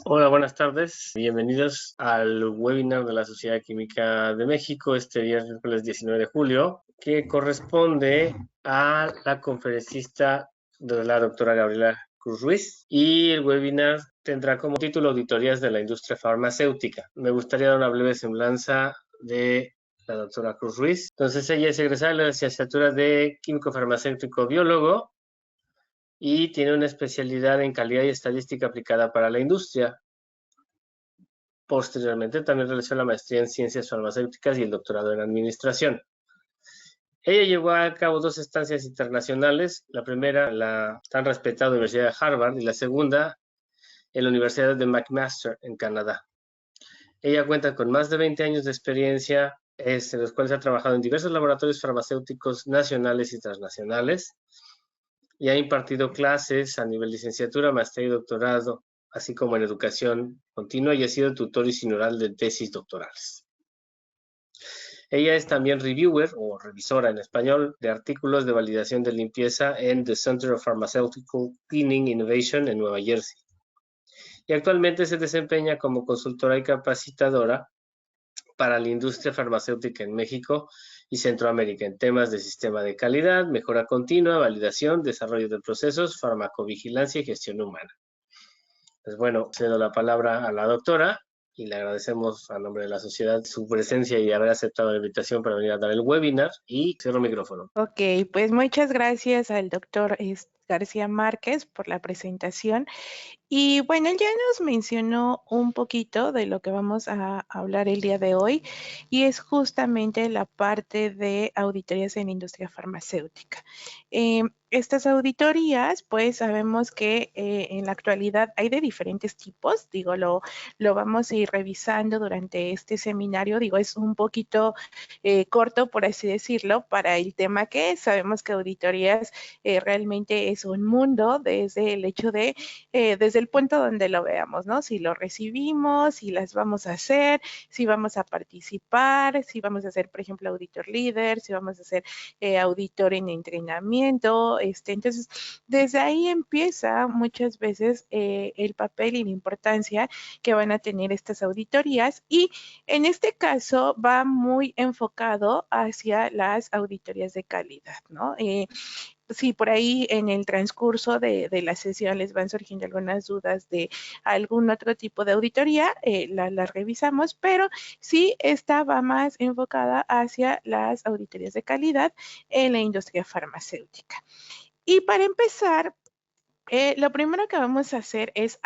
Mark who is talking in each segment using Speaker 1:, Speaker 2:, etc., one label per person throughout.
Speaker 1: Hola, buenas tardes. Bienvenidos al webinar de la Sociedad Química de México este miércoles 19 de julio, que corresponde a la conferencista de la doctora Gabriela Cruz Ruiz. Y el webinar tendrá como título Auditorías de la Industria Farmacéutica. Me gustaría dar una breve semblanza de la doctora Cruz Ruiz. Entonces, ella es egresada de la licenciatura de Químico Farmacéutico Biólogo y tiene una especialidad en calidad y estadística aplicada para la industria. Posteriormente también realizó la maestría en ciencias farmacéuticas y el doctorado en administración. Ella llevó a cabo 2 estancias internacionales, la primera en la tan respetada Universidad de Harvard y la segunda en la Universidad de McMaster en Canadá. Ella cuenta con más de 20 años de experiencia, en los cuales ha trabajado en diversos laboratorios farmacéuticos nacionales y transnacionales y ha impartido clases a nivel licenciatura, maestría y doctorado, así como en educación continua, y ha sido tutor y sinodal de tesis doctorales. Ella es también reviewer o revisora en español de artículos de validación de limpieza en The Center of Pharmaceutical Cleaning Innovation en Nueva Jersey. Y actualmente se desempeña como consultora y capacitadora para la industria farmacéutica en México y Centroamérica en temas de sistema de calidad, mejora continua, validación, desarrollo de procesos, farmacovigilancia y gestión humana. Pues bueno, cedo la palabra a la doctora y le agradecemos a nombre de la sociedad su presencia y haber aceptado la invitación para venir a dar el webinar, y cierro el micrófono.
Speaker 2: Ok, pues muchas gracias al doctor García Márquez por la presentación. Y bueno, él ya nos mencionó un poquito de lo que vamos a hablar el día de hoy, y es justamente la parte de auditorías en la industria farmacéutica. Estas auditorías, pues sabemos que en la actualidad hay de diferentes tipos, digo, lo vamos a ir revisando durante este seminario, digo, es un poquito corto, por así decirlo, para el tema que es. Sabemos que auditorías realmente es un mundo desde el hecho de desde el punto donde lo veamos, ¿no? Si lo recibimos, si las vamos a hacer, si vamos a participar, si vamos a ser, por ejemplo, auditor líder, si vamos a ser auditor en entrenamiento. Entonces, desde ahí empieza muchas veces el papel y la importancia que van a tener estas auditorías, y en este caso va muy enfocado hacia las auditorías de calidad, ¿no? Si por ahí en el transcurso de la sesión les van surgiendo algunas dudas de algún otro tipo de auditoría, la revisamos, pero sí esta va más enfocada hacia las auditorías de calidad en la industria farmacéutica. Y para empezar, lo primero que vamos a hacer es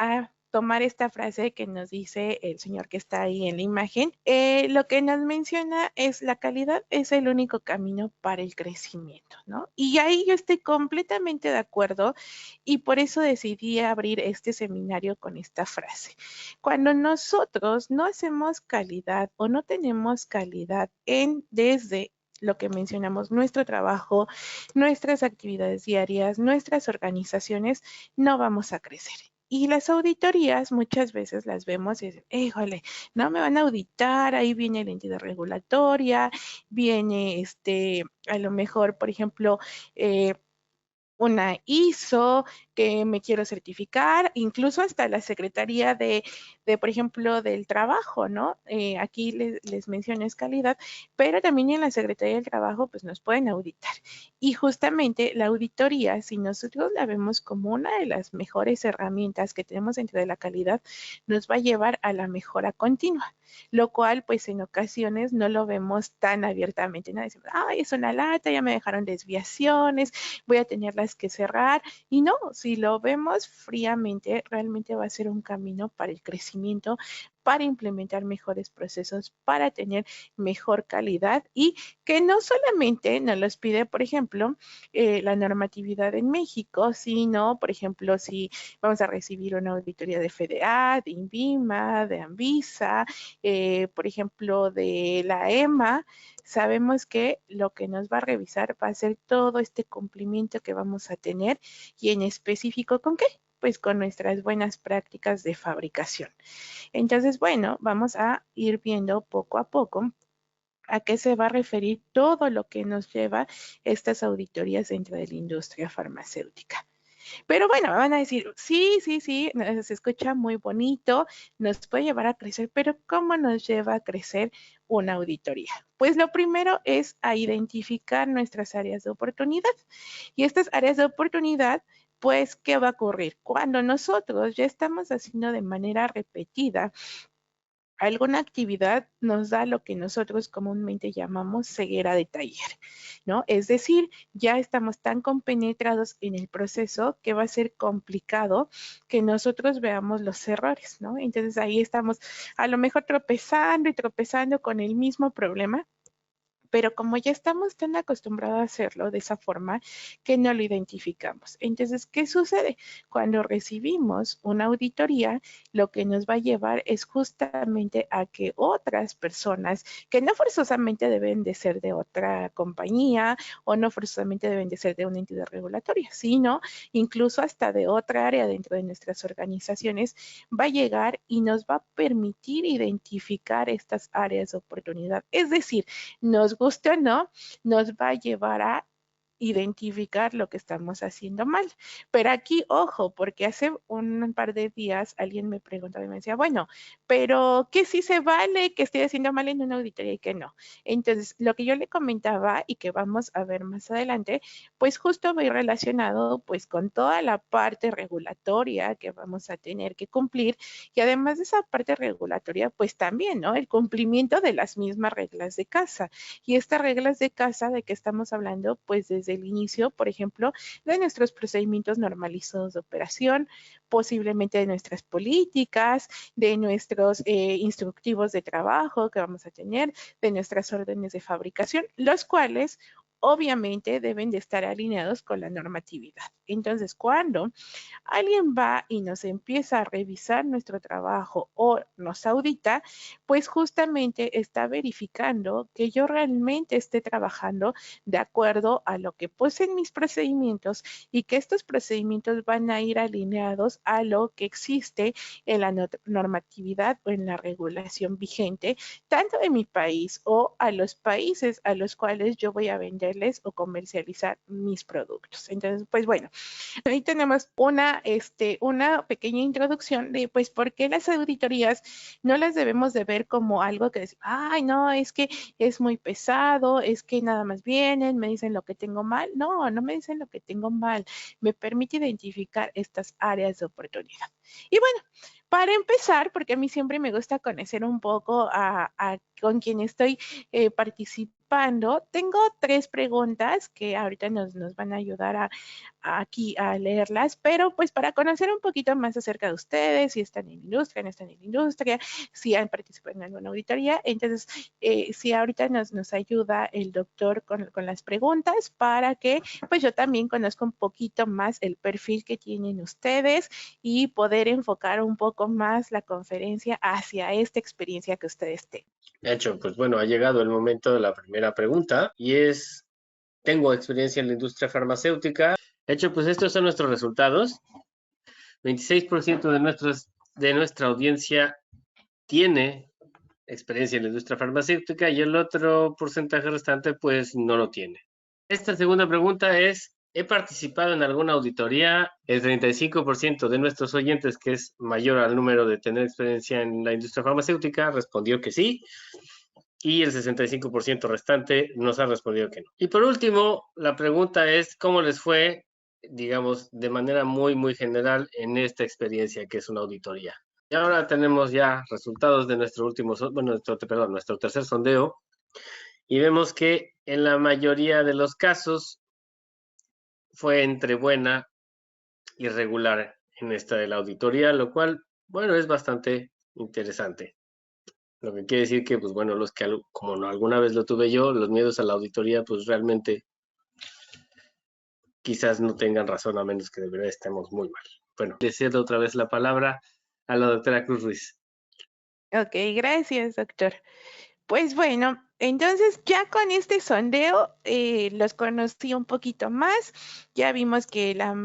Speaker 2: tomar esta frase que nos dice el señor que está ahí en la imagen. Lo que nos menciona es: la calidad es el único camino para el crecimiento, ¿no? Y ahí yo estoy completamente de acuerdo, y por eso decidí abrir este seminario con esta frase. Cuando nosotros no hacemos calidad o no tenemos calidad desde lo que mencionamos, nuestro trabajo, nuestras actividades diarias, nuestras organizaciones, no vamos a crecer. Y las auditorías muchas veces las vemos y dicen: híjole, no me van a auditar, ahí viene la entidad regulatoria, viene a lo mejor, por ejemplo, una ISO que me quiero certificar, incluso hasta la Secretaría por ejemplo, del Trabajo, ¿no? Aquí les menciono es calidad, pero también en la Secretaría del Trabajo, pues nos pueden auditar. Y justamente la auditoría, si nosotros la vemos como una de las mejores herramientas que tenemos dentro de la calidad, nos va a llevar a la mejora continua, lo cual, pues en ocasiones no lo vemos tan abiertamente, ¿no? Decimos: ay, es una lata, ya me dejaron desviaciones, voy a tenerlas que cerrar. Y no, si lo vemos fríamente, realmente va a ser un camino para el crecimiento, para implementar mejores procesos, para tener mejor calidad, y que no solamente nos los pide, por ejemplo, la normatividad en México, sino, por ejemplo, si vamos a recibir una auditoría de FDA, de INVIMA, de ANVISA, por ejemplo, de la EMA, sabemos que lo que nos va a revisar va a ser todo este cumplimiento que vamos a tener, y en específico, ¿con qué? Pues con nuestras buenas prácticas de fabricación. Entonces, bueno, vamos a ir viendo poco a poco a qué se va a referir todo lo que nos lleva estas auditorías dentro de la industria farmacéutica. Pero bueno, me van a decir, sí, sí, sí, se escucha muy bonito, nos puede llevar a crecer, pero ¿cómo nos lleva a crecer una auditoría? Pues lo primero es a identificar nuestras áreas de oportunidad. Y estas áreas de oportunidad, pues, ¿qué va a ocurrir? Cuando nosotros ya estamos haciendo de manera repetida alguna actividad, nos da lo que nosotros comúnmente llamamos ceguera de taller, ¿no? Es decir, ya estamos tan compenetrados en el proceso que va a ser complicado que nosotros veamos los errores, ¿no? Entonces ahí estamos a lo mejor tropezando y tropezando con el mismo problema, pero como ya estamos tan acostumbrados a hacerlo de esa forma que no lo identificamos. Entonces, ¿qué sucede? Cuando recibimos una auditoría, lo que nos va a llevar es justamente a que otras personas, que no forzosamente deben de ser de otra compañía o no forzosamente deben de ser de una entidad regulatoria, sino incluso hasta de otra área dentro de nuestras organizaciones, va a llegar y nos va a permitir identificar estas áreas de oportunidad. Es decir, nos guste o no, nos va a llevar a identificar lo que estamos haciendo mal. Pero aquí, ojo, porque hace un par de días alguien me preguntaba y me decía, bueno, pero ¿qué sí se vale que estoy haciendo mal en una auditoría y que no? Entonces, lo que yo le comentaba y que vamos a ver más adelante, pues justo va a ir relacionado pues con toda la parte regulatoria que vamos a tener que cumplir y además de esa parte regulatoria, pues también, ¿no? El cumplimiento de las mismas reglas de casa. Y estas reglas de casa de que estamos hablando, pues desde el inicio, por ejemplo, de nuestros procedimientos normalizados de operación, posiblemente de nuestras políticas, de nuestros instructivos de trabajo que vamos a tener, de nuestras órdenes de fabricación, los cuales obviamente deben de estar alineados con la normatividad. Entonces, cuando alguien va y nos empieza a revisar nuestro trabajo o nos audita, pues justamente está verificando que yo realmente esté trabajando de acuerdo a lo que puse en mis procedimientos y que estos procedimientos van a ir alineados a lo que existe en la normatividad o en la regulación vigente, tanto de mi país o a los países a los cuales yo voy a venderles o comercializar mis productos. Entonces, pues bueno, ahí tenemos una pequeña introducción de, pues, por qué las auditorías no las debemos de ver como algo que decir, ay, no, es que es muy pesado, es que nada más vienen, me dicen lo que tengo mal. No, no me dicen lo que tengo mal. Me permite identificar estas áreas de oportunidad. Y bueno, para empezar, porque a mí siempre me gusta conocer un poco con quien estoy participando, tengo 3 preguntas que ahorita nos van a ayudar aquí a leerlas, pero pues para conocer un poquito más acerca de ustedes, si están en industria, no están en industria, si han participado en alguna auditoría. Entonces, si ahorita nos ayuda el doctor con las preguntas para que pues yo también conozca un poquito más el perfil que tienen ustedes y poder enfocar un poco más la conferencia hacia esta experiencia que ustedes tengan.
Speaker 1: De hecho, pues bueno, ha llegado el momento de la primera pregunta y es, ¿tengo experiencia en la industria farmacéutica? De hecho, pues estos son nuestros resultados. 26% de nuestra audiencia tiene experiencia en la industria farmacéutica y el otro porcentaje restante pues no lo tiene. Esta segunda pregunta es, ¿he participado en alguna auditoría? El 35% de nuestros oyentes, que es mayor al número de tener experiencia en la industria farmacéutica, respondió que sí. Y el 65% restante nos ha respondido que no. Y por último, la pregunta es, ¿cómo les fue, digamos, de manera muy, muy general en esta experiencia que es una auditoría? Y ahora tenemos ya resultados de nuestro nuestro tercer sondeo y vemos que en la mayoría de los casos fue entre buena y regular en esta de la auditoría, lo cual, bueno, es bastante interesante. Lo que quiere decir que, pues bueno, los que como no, alguna vez lo tuve yo, los miedos a la auditoría, pues realmente quizás no tengan razón, a menos que de verdad estemos muy mal. Bueno, le cedo otra vez la palabra a la doctora Cruz Ruiz.
Speaker 2: Ok, gracias, doctor. Pues bueno, Entonces, ya con este sondeo los conocí un poquito más. Ya vimos que la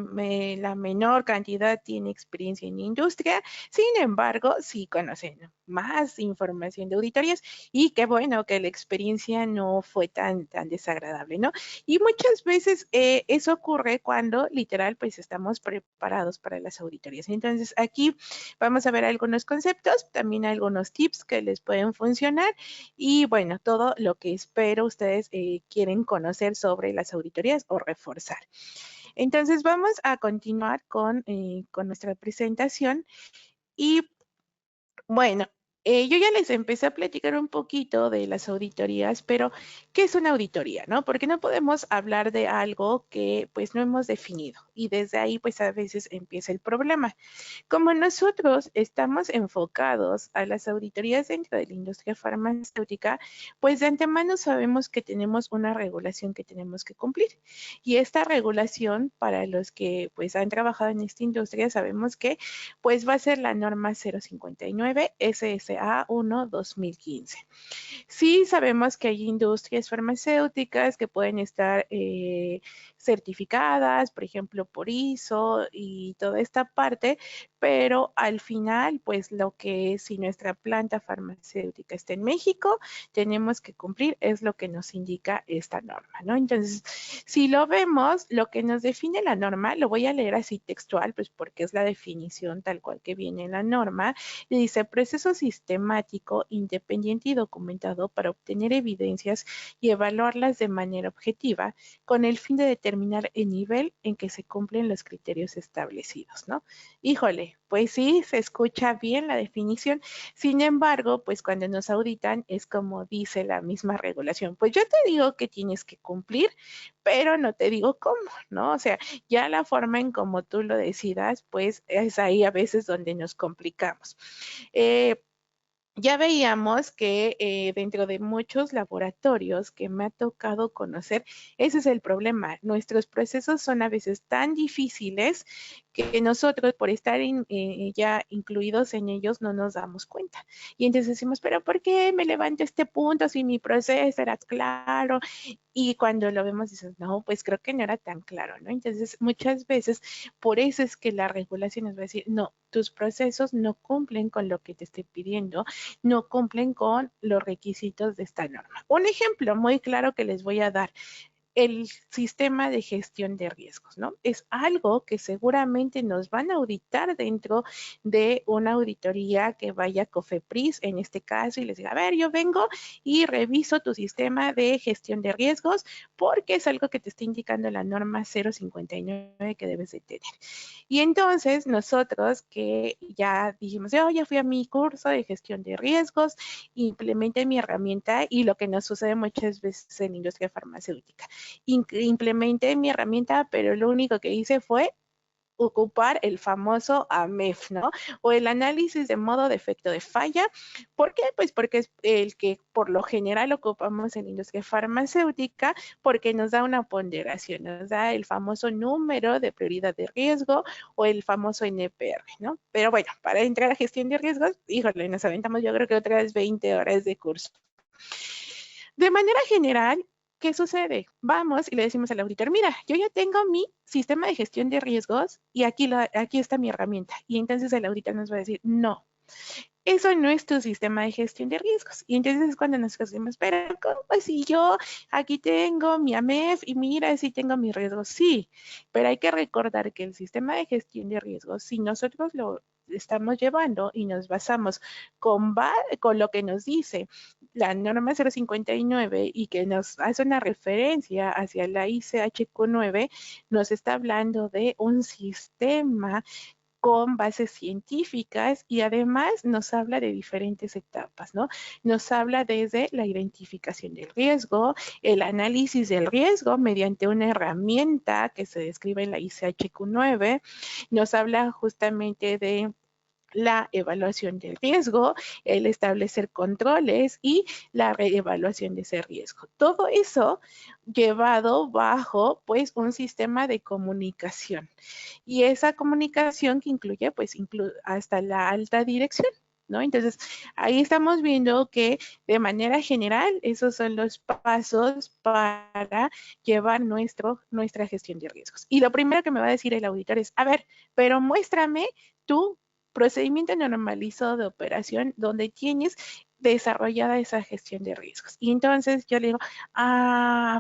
Speaker 2: menor cantidad tiene experiencia en industria. Sin embargo, sí conocen más información de auditorías y qué bueno que la experiencia no fue tan desagradable, ¿no? Y muchas veces eso ocurre cuando literal pues estamos preparados para las auditorías. Entonces, aquí vamos a ver algunos conceptos, también algunos tips que les pueden funcionar y bueno, todo lo que espero ustedes quieren conocer sobre las auditorías o reforzar. Entonces vamos a continuar con nuestra presentación y bueno, yo ya les empecé a platicar un poquito de las auditorías, pero ¿qué es una auditoría, no? Porque no podemos hablar de algo que pues no hemos definido y desde ahí pues a veces empieza el problema. Como nosotros estamos enfocados a las auditorías dentro de la industria farmacéutica, pues de antemano sabemos que tenemos una regulación que tenemos que cumplir. Y esta regulación, para los que pues han trabajado en esta industria, sabemos que pues va a ser la norma 059 SSA 1 2015. Sí sabemos que hay industrias farmacéuticas que pueden estar certificadas, por ejemplo, por ISO y toda esta parte, pero al final, pues lo que es, si nuestra planta farmacéutica está en México, tenemos que cumplir, es lo que nos indica esta norma, ¿no? Entonces, si lo vemos, lo que nos define la norma, lo voy a leer así textual, pues porque es la definición tal cual que viene en la norma, y dice, proceso sistemático, independiente y documentado para obtener evidencias y evaluarlas de manera objetiva, con el fin de determinar el nivel en que se cumplen los criterios establecidos, ¿no? Híjole, pues sí, se escucha bien la definición. Sin embargo, pues cuando nos auditan es como dice la misma regulación. Pues yo te digo que tienes que cumplir, pero no te digo cómo, ¿no? O sea, ya la forma en como tú lo decidas, pues es ahí a veces donde nos complicamos. Ya veíamos que dentro de muchos laboratorios que me ha tocado conocer, ese es el problema. Nuestros procesos son a veces tan difíciles que nosotros por estar ya incluidos en ellos no nos damos cuenta. Y entonces decimos, pero ¿por qué me levanto este punto si mi proceso era claro? Y cuando lo vemos dices, no, pues creo que no era tan claro, ¿no? Entonces muchas veces por eso es que la regulación nos va a decir, no, tus procesos no cumplen con lo que te estoy pidiendo, no cumplen con los requisitos de esta norma. Un ejemplo muy claro que les voy a dar, el sistema de gestión de riesgos, ¿no? Es algo que seguramente nos van a auditar dentro de una auditoría que vaya a COFEPRIS en este caso y les diga, a ver, yo vengo y reviso tu sistema de gestión de riesgos porque es algo que te está indicando la norma 059 que debes de tener. Y entonces nosotros que ya dijimos, yo ya fui a mi curso de gestión de riesgos, implementé mi herramienta y lo que nos sucede muchas veces en la industria farmacéutica implementé mi herramienta, pero lo único que hice fue ocupar el famoso AMEF, ¿no? O el análisis de modo de efecto de falla. ¿Por qué? Pues porque es el que por lo general ocupamos en la industria farmacéutica porque nos da una ponderación, nos da el famoso número de prioridad de riesgo o el famoso NPR, ¿no? Pero bueno, para entrar a gestión de riesgos, híjole, nos aventamos yo creo que otras 20 horas de curso. De manera general, ¿qué sucede? Vamos y le decimos al auditor, mira, yo ya tengo mi sistema de gestión de riesgos y aquí está mi herramienta. Y entonces el auditor nos va a decir, no, eso no es tu sistema de gestión de riesgos. Y entonces es cuando nos decimos, pero ¿cómo si yo aquí tengo mi AMEF y mira si tengo mis riesgos? Sí, pero hay que recordar que el sistema de gestión de riesgos, si nosotros lo estamos llevando y nos basamos con lo que nos dice la norma 059 y que nos hace una referencia hacia la ICHQ9, nos está hablando de un sistema con bases científicas y además nos habla de diferentes etapas, ¿no? Nos habla desde la identificación del riesgo, el análisis del riesgo mediante una herramienta que se describe en la ICHQ9, nos habla justamente de la evaluación del riesgo, el establecer controles y la reevaluación de ese riesgo. Todo eso llevado bajo pues un sistema de comunicación y esa comunicación que incluye pues hasta la alta dirección. ¿no? Entonces, ahí estamos viendo que de manera general esos son los pasos para llevar nuestra gestión de riesgos. Y lo primero que me va a decir el auditor es, a ver, pero muéstrame tu procedimiento normalizado de operación donde tienes desarrollada esa gestión de riesgos. Y entonces yo le digo,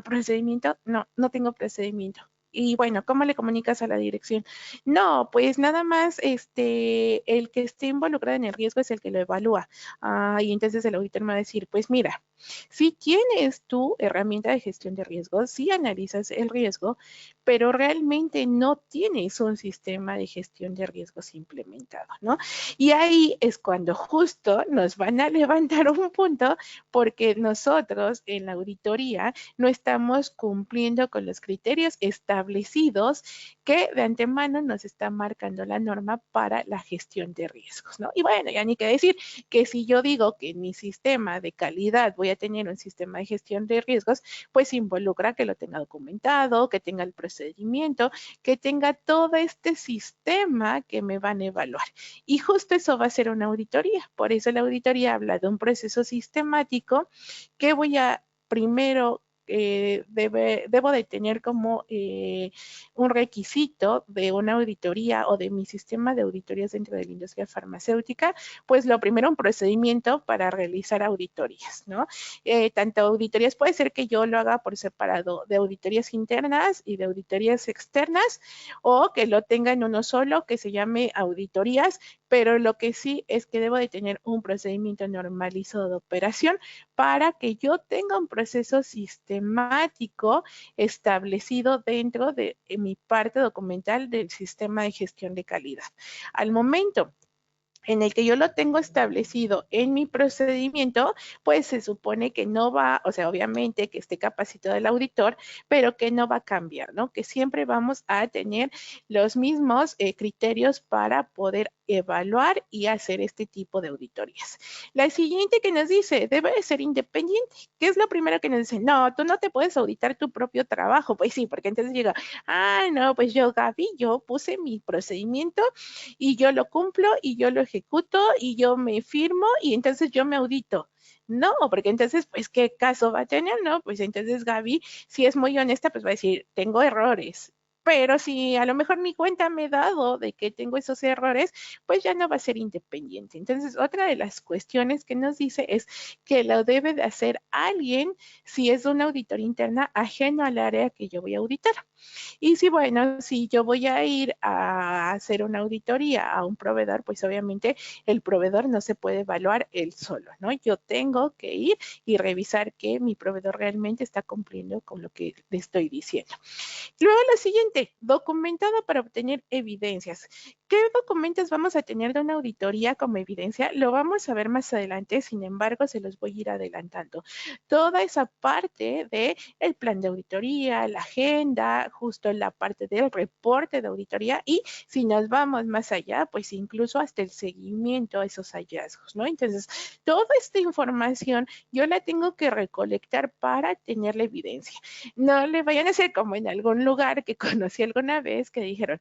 Speaker 2: procedimiento, no tengo procedimiento. Y bueno, ¿cómo le comunicas a la dirección? No, pues nada más el que esté involucrado en el riesgo es el que lo evalúa. Y entonces el auditor me va a decir, pues mira, si tienes tu herramienta de gestión de riesgos, si analizas el riesgo, pero realmente no tienes un sistema de gestión de riesgos implementado, ¿no? Y ahí es cuando justo nos van a levantar un punto porque nosotros en la auditoría no estamos cumpliendo con los criterios establecidos que de antemano nos está marcando la norma para la gestión de riesgos, ¿no? Y bueno, ya ni qué decir que si yo digo que en mi sistema de calidad voy a tener un sistema de gestión de riesgos, pues involucra que lo tenga documentado, que tenga el procedimiento, que tenga todo este sistema que me van a evaluar. Y justo eso va a ser una auditoría. Por eso la auditoría habla de un proceso sistemático que voy a primero debo de tener como un requisito de una auditoría o de mi sistema de auditorías dentro de la industria farmacéutica, pues lo primero un procedimiento para realizar auditorías, ¿no? Tanto auditorías, puede ser que yo lo haga por separado de auditorías internas y de auditorías externas o que lo tenga en uno solo que se llame auditorías, pero lo que sí es que debo de tener un procedimiento normalizado de operación para que yo tenga un proceso sistemático establecido dentro de mi parte documental del sistema de gestión de calidad. Al momento en el que yo lo tengo establecido en mi procedimiento, pues se supone que no va, o sea, obviamente que esté capacitado el auditor, pero que no va a cambiar, ¿no? Que siempre vamos a tener los mismos criterios para poder evaluar y hacer este tipo de auditorías. La siguiente que nos dice, debe de ser independiente. ¿Qué es lo primero que nos dice? No, tú no te puedes auditar tu propio trabajo. Pues sí, porque entonces llega, no, pues yo, Gaby, yo puse mi procedimiento y yo lo cumplo y yo lo ejecuto y yo me firmo y entonces yo me audito. No, porque entonces, pues, ¿qué caso va a tener? No, pues entonces Gaby, si es muy honesta, pues va a decir, tengo errores. Pero si a lo mejor ni cuenta me he dado de que tengo esos errores, pues ya no va a ser independiente. Entonces, otra de las cuestiones que nos dice es que lo debe de hacer alguien si es una auditoría interna ajeno al área que yo voy a auditar. Y si, bueno, si yo voy a ir a hacer una auditoría a un proveedor, pues obviamente el proveedor no se puede evaluar él solo, ¿no? Yo tengo que ir y revisar que mi proveedor realmente está cumpliendo con lo que le estoy diciendo. Luego lo siguiente, documentada para obtener evidencias. ¿Qué documentos vamos a tener de una auditoría como evidencia? Lo vamos a ver más adelante, sin embargo, se los voy a ir adelantando. Toda esa parte de el plan de auditoría, la agenda, justo la parte del reporte de auditoría y si nos vamos más allá, pues incluso hasta el seguimiento a esos hallazgos, ¿no? Entonces, toda esta información yo la tengo que recolectar para tener la evidencia. No le vayan a hacer como en algún lugar que conocí alguna vez que dijeron,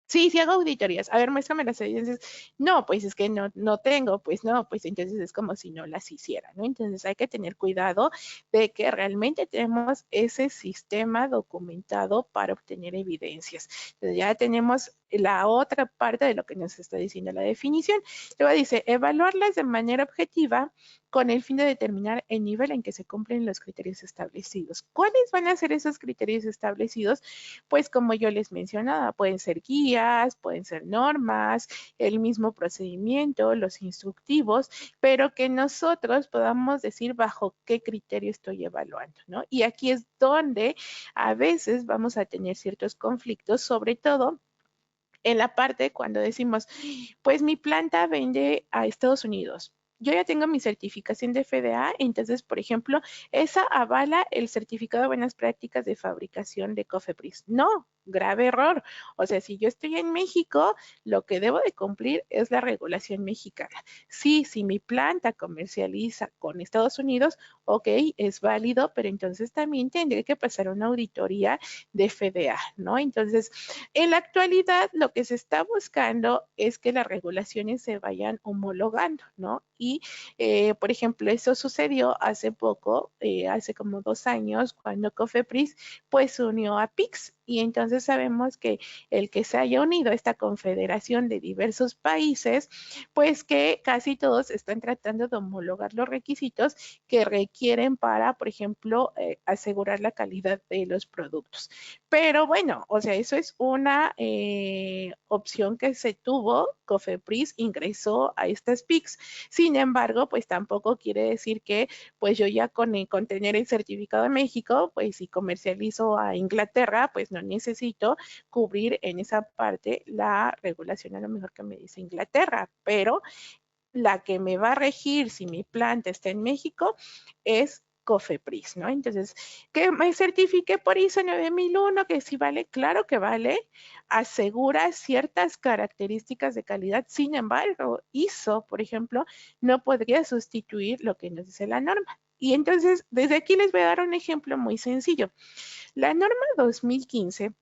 Speaker 2: sí, hago auditorías. A ver, muéstrame las evidencias. No, pues es que no tengo, pues no, pues entonces es como si no las hiciera, ¿no? Entonces hay que tener cuidado de que realmente tenemos ese sistema documentado para obtener evidencias. Entonces ya tenemos la otra parte de lo que nos está diciendo la definición. Luego dice, evaluarlas de manera objetiva con el fin de determinar el nivel en que se cumplen los criterios establecidos. ¿Cuáles van a ser esos criterios establecidos? Pues como yo les mencionaba, pueden ser guías, pueden ser normas, el mismo procedimiento, los instructivos, pero que nosotros podamos decir bajo qué criterio estoy evaluando, ¿no? Y aquí es donde a veces vamos a tener ciertos conflictos, sobre todo en la parte cuando decimos, pues mi planta vende a Estados Unidos. Yo ya tengo mi certificación de FDA, entonces, por ejemplo, esa avala el certificado de buenas prácticas de fabricación de Cofepris. No, grave error. O sea, si yo estoy en México, lo que debo de cumplir es la regulación mexicana. Sí, si mi planta comercializa con Estados Unidos, ok, es válido, pero entonces también tendré que pasar una auditoría de FDA, ¿no? Entonces, en la actualidad, lo que se está buscando es que las regulaciones se vayan homologando, ¿no? Y, por ejemplo, eso sucedió hace poco, hace como 2 años, cuando Cofepris pues se unió a PIX, y entonces sabemos que el que se haya unido a esta confederación de diversos países, pues que casi todos están tratando de homologar los requisitos que requieren para, por ejemplo, asegurar la calidad de los productos. Pero bueno, o sea, eso es una opción que se tuvo. Cofepris ingresó a estas PICs. Sin embargo, pues tampoco quiere decir que pues yo ya con tener el certificado de México, pues si comercializo a Inglaterra, pues no necesito cubrir en esa parte la regulación a lo mejor que me dice Inglaterra, pero la que me va a regir si mi planta está en México es Cofepris, ¿no? Entonces, que me certifique por ISO 9001, que sí vale, claro que vale, asegura ciertas características de calidad. Sin embargo, ISO, por ejemplo, no podría sustituir lo que nos dice la norma. Y entonces, desde aquí les voy a dar un ejemplo muy sencillo. La norma 2015,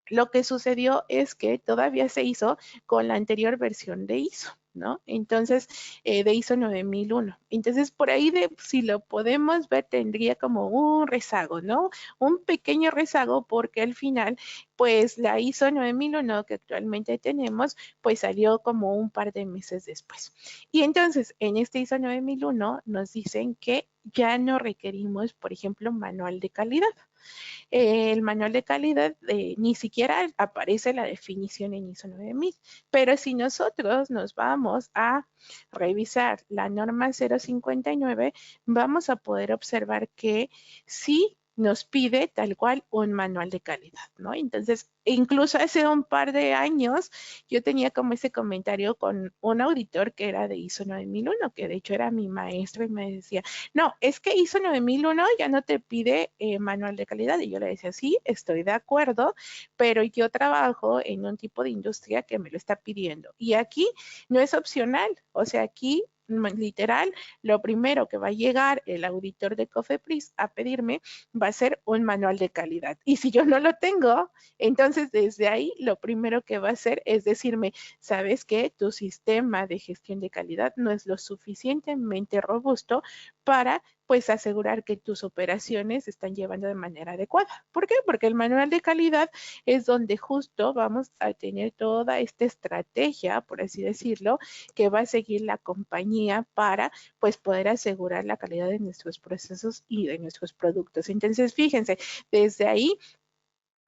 Speaker 2: lo que sucedió es que todavía se hizo con la anterior versión de ISO, ¿no? Entonces, de ISO 9001. Entonces, por ahí, si lo podemos ver, tendría como un rezago, ¿no? Un pequeño rezago, porque al final, pues la ISO 9001 que actualmente tenemos, pues salió como un par de meses después. Y entonces, en este ISO 9001 nos dicen que ya no requerimos, por ejemplo, manual de calidad. El manual de calidad ni siquiera aparece la definición en ISO 9000, pero si nosotros nos vamos a revisar la norma 059, vamos a poder observar que sí nos pide tal cual un manual de calidad, ¿no? Entonces, incluso hace un par de años yo tenía como ese comentario con un auditor que era de ISO 9001, que de hecho era mi maestro, y me decía, no, es que ISO 9001 ya no te pide manual de calidad. Y yo le decía, sí, estoy de acuerdo, pero yo trabajo en un tipo de industria que me lo está pidiendo. Y aquí no es opcional, o sea, aquí literal, lo primero que va a llegar el auditor de Cofepris a pedirme va a ser un manual de calidad. Y si yo no lo tengo, entonces desde ahí lo primero que va a hacer es decirme, ¿sabes qué? Tu sistema de gestión de calidad no es lo suficientemente robusto para pues asegurar que tus operaciones se están llevando de manera adecuada. ¿Por qué? Porque el manual de calidad es donde justo vamos a tener toda esta estrategia, por así decirlo, que va a seguir la compañía para pues poder asegurar la calidad de nuestros procesos y de nuestros productos. Entonces, fíjense, desde ahí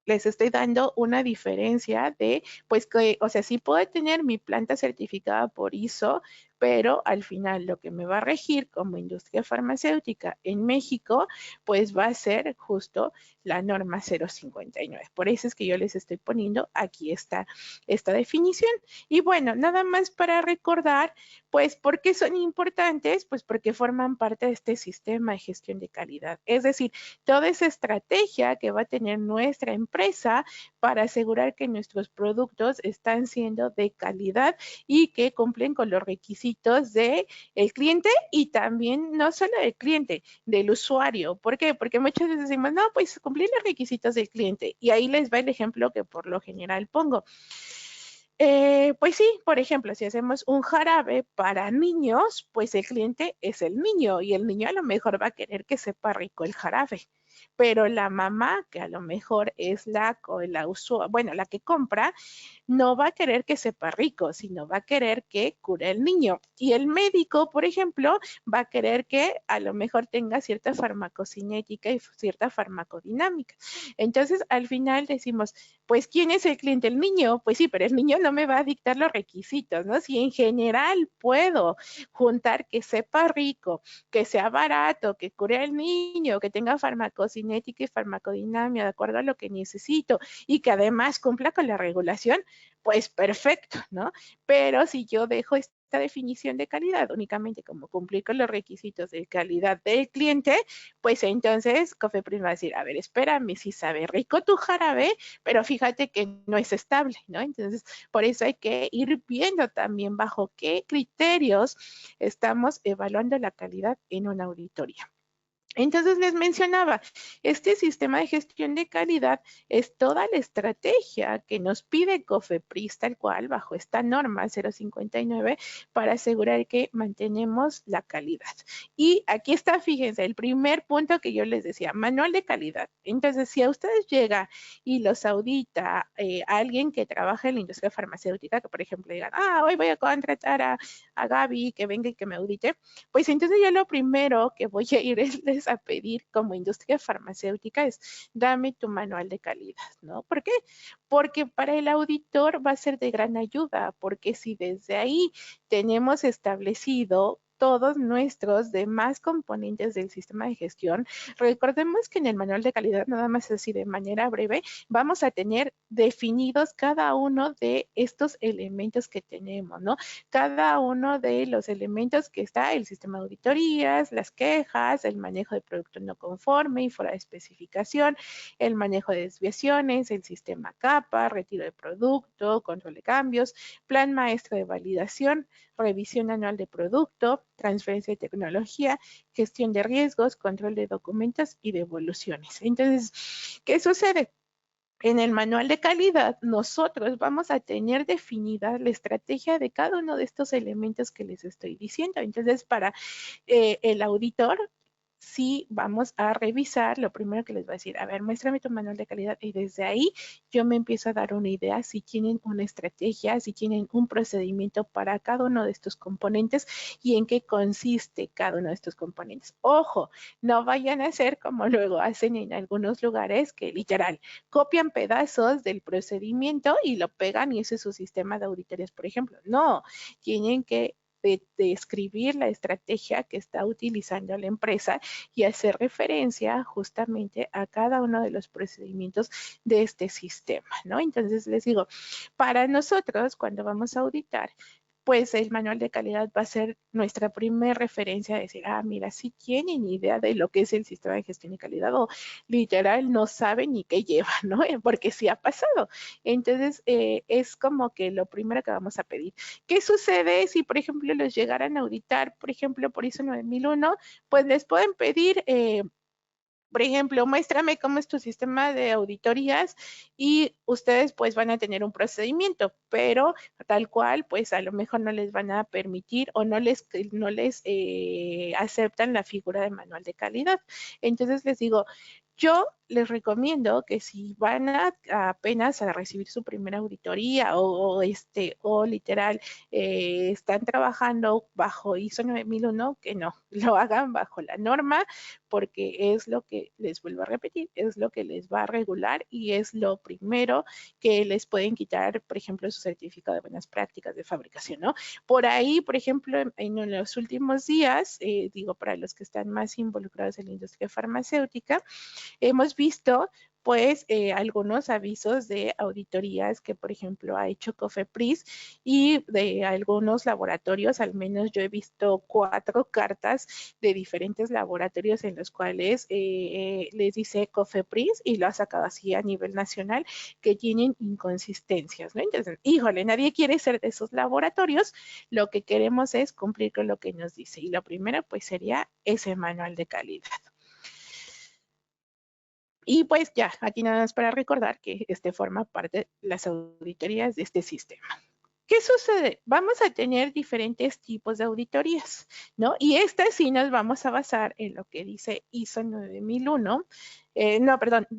Speaker 2: les estoy dando una diferencia de, pues que, o sea, sí puedo tener mi planta certificada por ISO, pero al final lo que me va a regir como industria farmacéutica en México, pues va a ser justo la norma 059. Por eso es que yo les estoy poniendo aquí esta definición. Y bueno, nada más para recordar, pues, ¿por qué son importantes? Pues porque forman parte de este sistema de gestión de calidad. Es decir, toda esa estrategia que va a tener nuestra empresa para asegurar que nuestros productos están siendo de calidad y que cumplen con los requisitos del cliente, y también no solo del cliente, del usuario. ¿Por qué? Porque muchas veces decimos, no, pues cumplir los requisitos del cliente. Y ahí les va el ejemplo que por lo general pongo. Pues sí, por ejemplo, si hacemos un jarabe para niños, pues el cliente es el niño, y el niño a lo mejor va a querer que sepa rico el jarabe. Pero la mamá, que a lo mejor es la que compra, no va a querer que sepa rico, sino va a querer que cure al niño. Y el médico, por ejemplo, va a querer que a lo mejor tenga cierta farmacocinética y cierta farmacodinámica. Entonces, al final decimos, pues, ¿quién es el cliente? El niño. Pues sí, pero el niño no me va a dictar los requisitos, ¿no? Si en general puedo juntar que sepa rico, que sea barato, que cure al niño, que tenga farmacocinética y farmacodinámica de acuerdo a lo que necesito, y que además cumpla con la regulación, pues perfecto, ¿no? Pero si yo dejo esta esta definición de calidad únicamente como cumplir con los requisitos de calidad del cliente, pues entonces COFEPRIS va a decir, a ver, espérame, si sabe rico tu jarabe, pero fíjate que no es estable, ¿no? Entonces, por eso hay que ir viendo también bajo qué criterios estamos evaluando la calidad en una auditoría. Entonces les mencionaba, este sistema de gestión de calidad es toda la estrategia que nos pide COFEPRIS tal cual bajo esta norma 059 para asegurar que mantenemos la calidad. Y aquí está, fíjense, el primer punto que yo les decía, manual de calidad. Entonces, si a ustedes llega y los audita alguien que trabaja en la industria farmacéutica, que por ejemplo digan, hoy voy a contratar a Gaby que venga y que me audite, pues entonces yo lo primero que voy a ir es a pedir como industria farmacéutica es dame tu manual de calidad, ¿no? ¿Por qué? Porque para el auditor va a ser de gran ayuda, porque si desde ahí tenemos establecido todos nuestros demás componentes del sistema de gestión. Recordemos que en el manual de calidad, nada más así de manera breve, vamos a tener definidos cada uno de estos elementos que tenemos, ¿no? Cada uno de los elementos que está el sistema de auditorías, las quejas, el manejo de producto no conforme y fuera de especificación, el manejo de desviaciones, el sistema CAPA, retiro de producto, control de cambios, plan maestro de validación, revisión anual de producto, transferencia de tecnología, gestión de riesgos, control de documentos y devoluciones. Entonces, ¿qué sucede? En el manual de calidad, nosotros vamos a tener definida la estrategia de cada uno de estos elementos que les estoy diciendo. Entonces, para el auditor, sí vamos a revisar, lo primero que les va a decir, a ver, muéstrame tu manual de calidad y desde ahí yo me empiezo a dar una idea si tienen una estrategia, si tienen un procedimiento para cada uno de estos componentes y en qué consiste cada uno de estos componentes. Ojo, no vayan a hacer como luego hacen en algunos lugares que literal copian pedazos del procedimiento y lo pegan y ese es su sistema de auditorías, por ejemplo. No, tienen que describir la estrategia que está utilizando la empresa y hacer referencia justamente a cada uno de los procedimientos de este sistema, ¿no? Entonces les digo, para nosotros cuando vamos a auditar, pues el manual de calidad va a ser nuestra primera referencia a decir, mira, sí tienen idea de lo que es el sistema de gestión de calidad o literal no saben ni qué lleva, ¿no? Porque sí ha pasado. Entonces, es como que lo primero que vamos a pedir. ¿Qué sucede si, por ejemplo, los llegaran a auditar, por ejemplo, por ISO 9001? Pues les pueden pedir por ejemplo, muéstrame cómo es tu sistema de auditorías y ustedes pues van a tener un procedimiento, pero tal cual pues a lo mejor no les van a permitir o no les aceptan la figura de manual de calidad. Entonces les digo, yo les recomiendo que si van apenas a recibir su primera auditoría o literal están trabajando bajo ISO 9001, que no, lo hagan bajo la norma porque es lo que les vuelvo a repetir, es lo que les va a regular y es lo primero que les pueden quitar, por ejemplo, su certificado de buenas prácticas de fabricación, ¿no? Por ahí, por ejemplo, en los últimos días, digo, para los que están más involucrados en la industria farmacéutica, hemos visto pues algunos avisos de auditorías que, por ejemplo, ha hecho COFEPRIS y de algunos laboratorios, al menos yo he visto 4 cartas de diferentes laboratorios en los cuales les dice COFEPRIS y lo ha sacado así a nivel nacional que tienen inconsistencias, ¿no? Entonces, híjole, nadie quiere ser de esos laboratorios, lo que queremos es cumplir con lo que nos dice y lo primero pues sería ese manual de calidad. Y pues ya, aquí nada más para recordar que este forma parte de las auditorías de este sistema. ¿Qué sucede? Vamos a tener diferentes tipos de auditorías, ¿no? Y estas sí nos vamos a basar en lo que dice ISO 9001,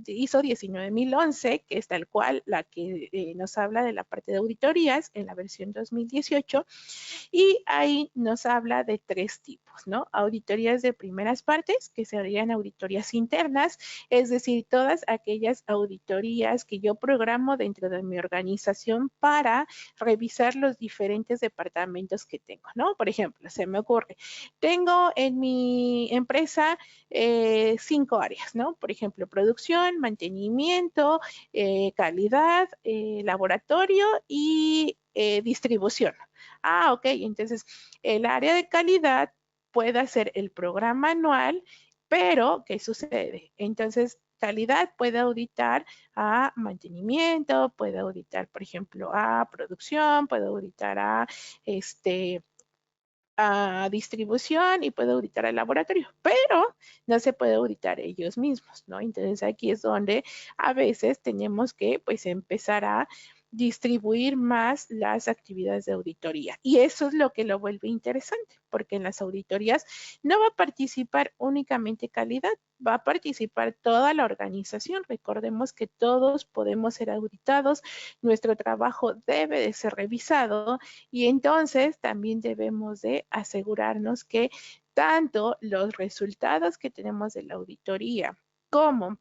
Speaker 2: ISO 19011, que es tal cual la que nos habla de la parte de auditorías en la versión 2018. Y ahí nos habla de 3 tipos, ¿no? Auditorías de primeras partes, que serían auditorías internas, es decir, todas aquellas auditorías que yo programo dentro de mi organización para revisar los diferentes departamentos que tengo, ¿no? Por ejemplo, se me ocurre, tengo en mi empresa 5 áreas, ¿no? Por ejemplo, producción, mantenimiento, calidad, laboratorio y distribución. Ah, ok, entonces el área de calidad puede hacer el programa anual, pero ¿qué sucede? Entonces, calidad puede auditar a mantenimiento, puede auditar, por ejemplo, a producción, puede auditar a distribución y puede auditar al laboratorio, pero no se puede auditar ellos mismos, ¿no? Entonces aquí es donde a veces tenemos que pues empezar a distribuir más las actividades de auditoría. Y eso es lo que lo vuelve interesante, porque en las auditorías no va a participar únicamente calidad, va a participar toda la organización. Recordemos que todos podemos ser auditados, nuestro trabajo debe de ser revisado y entonces también debemos de asegurarnos que tanto los resultados que tenemos de la auditoría como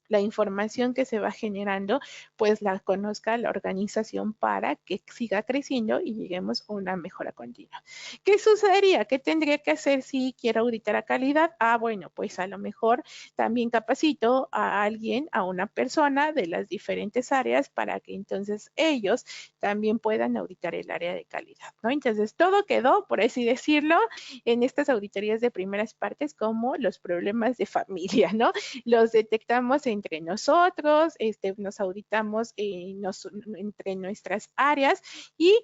Speaker 2: la información que se va generando, pues la conozca la organización para que siga creciendo y lleguemos a una mejora continua. ¿Qué sucedería? ¿Qué tendría que hacer si quiero auditar a calidad? Ah, bueno, pues a lo mejor también capacito a alguien, a una persona de las diferentes áreas para que entonces ellos también puedan auditar el área de calidad, ¿no? Entonces todo quedó, por así decirlo, en estas auditorías de primeras partes como los problemas de familia, ¿no? Los detectamos entre nosotros, nos auditamos entre nuestras áreas y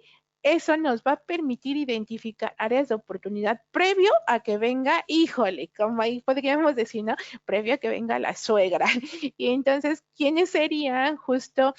Speaker 2: eso nos va a permitir identificar áreas de oportunidad previo a que venga, híjole, como ahí podríamos decir, ¿no? Previo a que venga la suegra. Y entonces, ¿quiénes serían justo,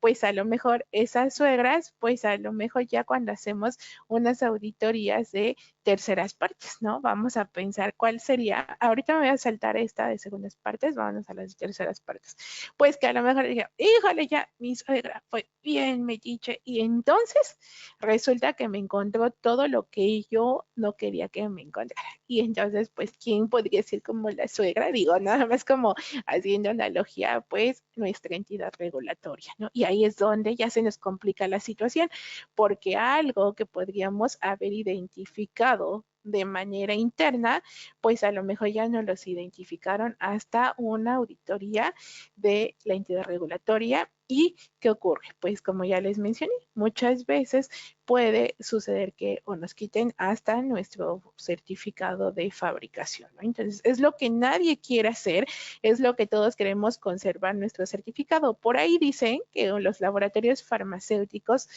Speaker 2: pues a lo mejor esas suegras? Pues a lo mejor ya cuando hacemos unas auditorías de terceras partes, ¿no? Vamos a pensar cuál sería, ahorita me voy a saltar esta de segundas partes, vamos a las terceras partes. Pues que a lo mejor dije, híjole, ya mi suegra fue bien metiche y entonces resulta que me encontró todo lo que yo no quería que me encontrara. Y entonces, pues, ¿quién podría ser como la suegra? Digo, nada más como haciendo analogía, pues, nuestra entidad regulatoria, ¿no? Y ahí es donde ya se nos complica la situación, porque algo que podríamos haber identificado de manera interna, pues a lo mejor ya no los identificaron hasta una auditoría de la entidad regulatoria. ¿Y qué ocurre? Pues como ya les mencioné, muchas veces puede suceder que o nos quiten hasta nuestro certificado de fabricación, ¿no? Entonces, es lo que nadie quiere hacer, es lo que todos queremos conservar nuestro certificado. Por ahí dicen que los laboratorios farmacéuticos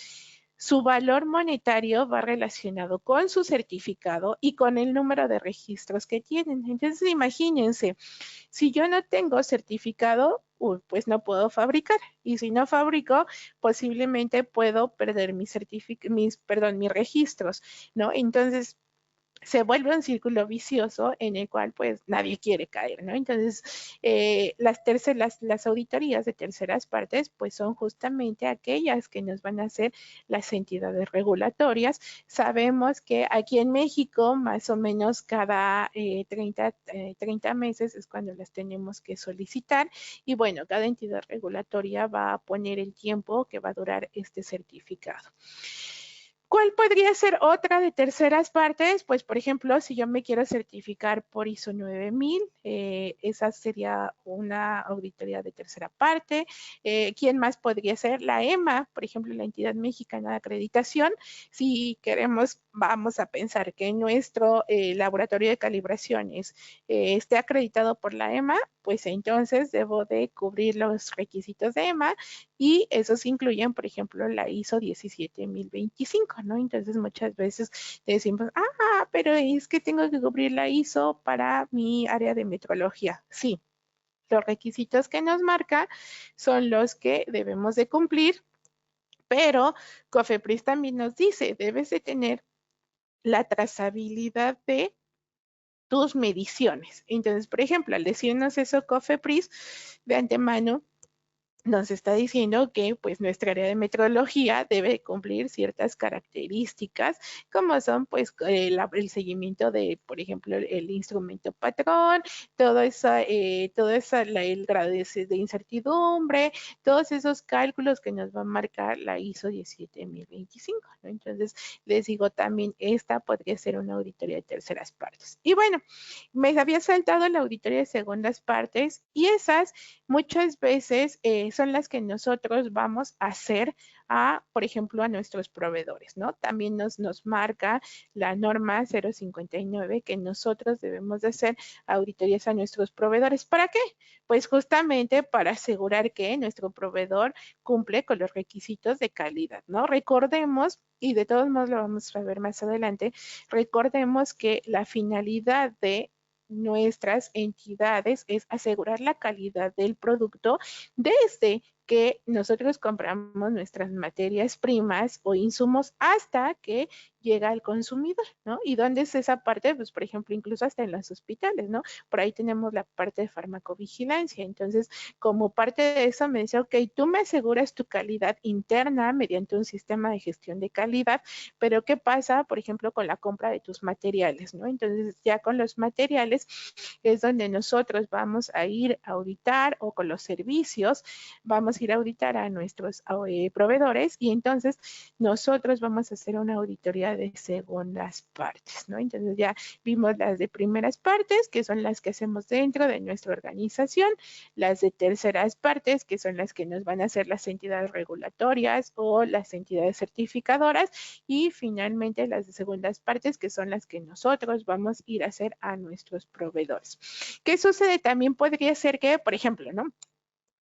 Speaker 2: su valor monetario va relacionado con su certificado y con el número de registros que tienen. Entonces, imagínense, si yo no tengo certificado, pues no puedo fabricar. Y si no fabrico, posiblemente puedo perder mis registros, ¿no? Entonces, se vuelve un círculo vicioso en el cual pues nadie quiere caer, ¿no? Entonces, las auditorías de terceras partes pues son justamente aquellas que nos van a hacer las entidades regulatorias. Sabemos que aquí en México más o menos cada 30 meses es cuando las tenemos que solicitar y bueno, cada entidad regulatoria va a poner el tiempo que va a durar este certificado. ¿Cuál podría ser otra de terceras partes? Pues, por ejemplo, si yo me quiero certificar por ISO 9000, esa sería una auditoría de tercera parte. ¿Quién más podría ser? La EMA, por ejemplo, la Entidad Mexicana de Acreditación. Si queremos, vamos a pensar que nuestro laboratorio de calibraciones esté acreditado por la EMA, pues entonces debo de cubrir los requisitos de EMA y esos incluyen, por ejemplo, la ISO 17025, ¿no? Entonces muchas veces decimos, pero es que tengo que cubrir la ISO para mi área de metrología. Sí, los requisitos que nos marca son los que debemos de cumplir, pero COFEPRIS también nos dice, debes de tener la trazabilidad de tus mediciones. Entonces, por ejemplo, al decirnos eso COFEPRIS, de antemano nos está diciendo que pues nuestra área de metrología debe cumplir ciertas características como son pues el seguimiento de, por ejemplo, el instrumento patrón, el grado de incertidumbre, todos esos cálculos que nos va a marcar la ISO 17025, ¿no? Entonces, les digo también, esta podría ser una auditoría de terceras partes. Y bueno, me había saltado la auditoría de segundas partes y esas muchas veces son las que nosotros vamos a hacer por ejemplo, a nuestros proveedores, ¿no? También nos marca la norma 059 que nosotros debemos de hacer auditorías a nuestros proveedores. ¿Para qué? Pues justamente para asegurar que nuestro proveedor cumple con los requisitos de calidad, ¿no? Recordemos, y de todos modos lo vamos a ver más adelante, recordemos que la finalidad de nuestras entidades es asegurar la calidad del producto desde que nosotros compramos nuestras materias primas o insumos hasta que llega al consumidor, ¿no? ¿Y dónde es esa parte? Pues, por ejemplo, incluso hasta en los hospitales, ¿no? Por ahí tenemos la parte de farmacovigilancia. Entonces, como parte de eso me dice, ok, tú me aseguras tu calidad interna mediante un sistema de gestión de calidad, pero ¿qué pasa, por ejemplo, con la compra de tus materiales, ¿no? Entonces, ya con los materiales es donde nosotros vamos a ir a auditar, o con los servicios vamos a ir a auditar a nuestros proveedores, y entonces nosotros vamos a hacer una auditoría de segundas partes, ¿no? Entonces ya vimos las de primeras partes, que son las que hacemos dentro de nuestra organización, las de terceras partes, que son las que nos van a hacer las entidades regulatorias o las entidades certificadoras, y finalmente las de segundas partes, que son las que nosotros vamos a ir a hacer a nuestros proveedores. ¿Qué sucede? También podría ser que, por ejemplo, ¿no?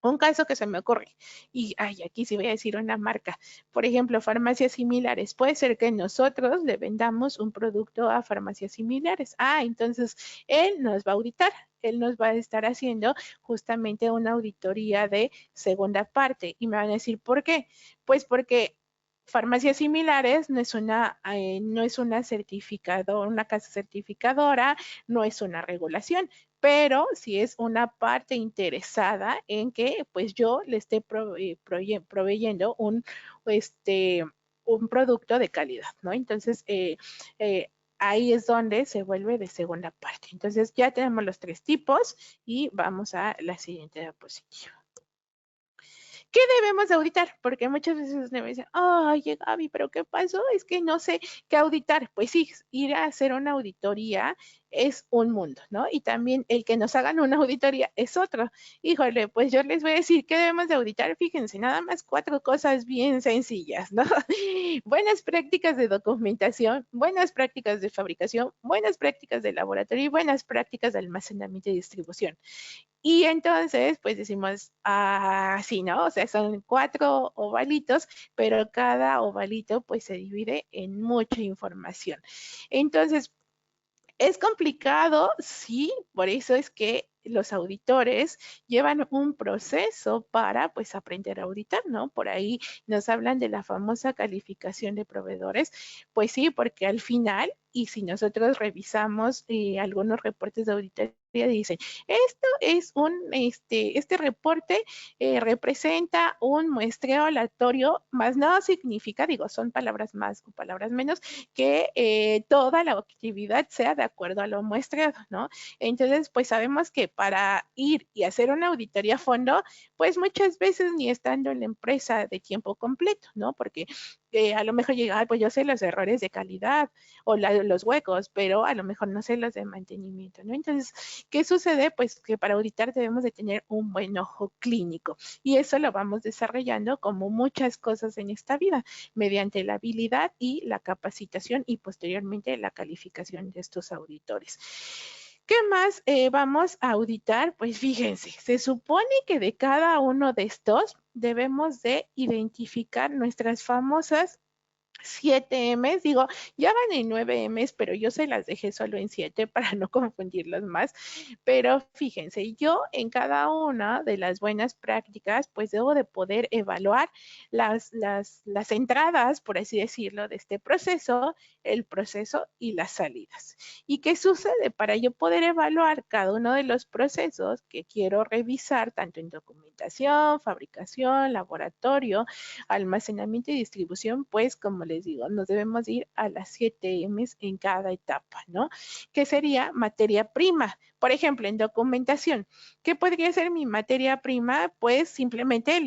Speaker 2: Un caso que se me ocurre, y aquí sí voy a decir una marca, por ejemplo, farmacias similares. Puede ser que nosotros le vendamos un producto a farmacias similares. Entonces él nos va a auditar, él nos va a estar haciendo justamente una auditoría de segunda parte. Y me van a decir, ¿por qué? Pues porque farmacias similares no es una certificadora, una casa certificadora, no es una regulación, pero sí es una parte interesada en que pues yo le esté proveyendo un producto de calidad, ¿no? Entonces, ahí es donde se vuelve de segunda parte. Entonces, ya tenemos los 3 tipos y vamos a la siguiente diapositiva. ¿Qué debemos auditar? Porque muchas veces me dicen, oye, Gaby, ¿pero qué pasó? Es que no sé qué auditar. Pues sí, ir a hacer una auditoría es un mundo, ¿no? Y también el que nos hagan una auditoría es otro. Híjole, pues yo les voy a decir qué debemos de auditar. Fíjense, nada más 4 cosas bien sencillas, ¿no? Buenas prácticas de documentación, buenas prácticas de fabricación, buenas prácticas de laboratorio y buenas prácticas de almacenamiento y distribución. Y entonces, pues decimos, sí, ¿no? O sea, son 4 ovalitos, pero cada ovalito pues se divide en mucha información. Entonces, ¿es complicado? Sí, por eso es que los auditores llevan un proceso para pues aprender a auditar, ¿no? Por ahí nos hablan de la famosa calificación de proveedores. Pues sí, porque al final, y si nosotros revisamos algunos reportes de auditoría, dicen, esto es este reporte representa un muestreo aleatorio, más no significa, digo, son palabras más o palabras menos, que toda la actividad sea de acuerdo a lo muestreado, ¿no? Entonces, pues sabemos que para ir y hacer una auditoría a fondo, pues muchas veces ni estando en la empresa de tiempo completo, ¿no? Porque a lo mejor llega, pues yo sé los errores de calidad o los huecos, pero a lo mejor no sé los de mantenimiento, ¿no? Entonces, ¿qué sucede? Pues que para auditar debemos de tener un buen ojo clínico, y eso lo vamos desarrollando como muchas cosas en esta vida, mediante la habilidad y la capacitación y posteriormente la calificación de estos auditores. ¿Qué más vamos a auditar? Pues fíjense, se supone que de cada uno de estos debemos de identificar nuestras famosas 7 M's, digo, ya van en 9 M's, pero yo se las dejé solo en 7 para no confundirlos más. Pero fíjense, yo en cada una de las buenas prácticas, pues debo de poder evaluar las entradas, por así decirlo, de este proceso, el proceso y las salidas. ¿Y qué sucede? Para yo poder evaluar cada uno de los procesos que quiero revisar, tanto en documentación, fabricación, laboratorio, almacenamiento y distribución, pues como les digo, nos debemos ir a las 7 M's en cada etapa, ¿no? ¿Qué sería materia prima? Por ejemplo, en documentación, ¿qué podría ser mi materia prima? Pues simplemente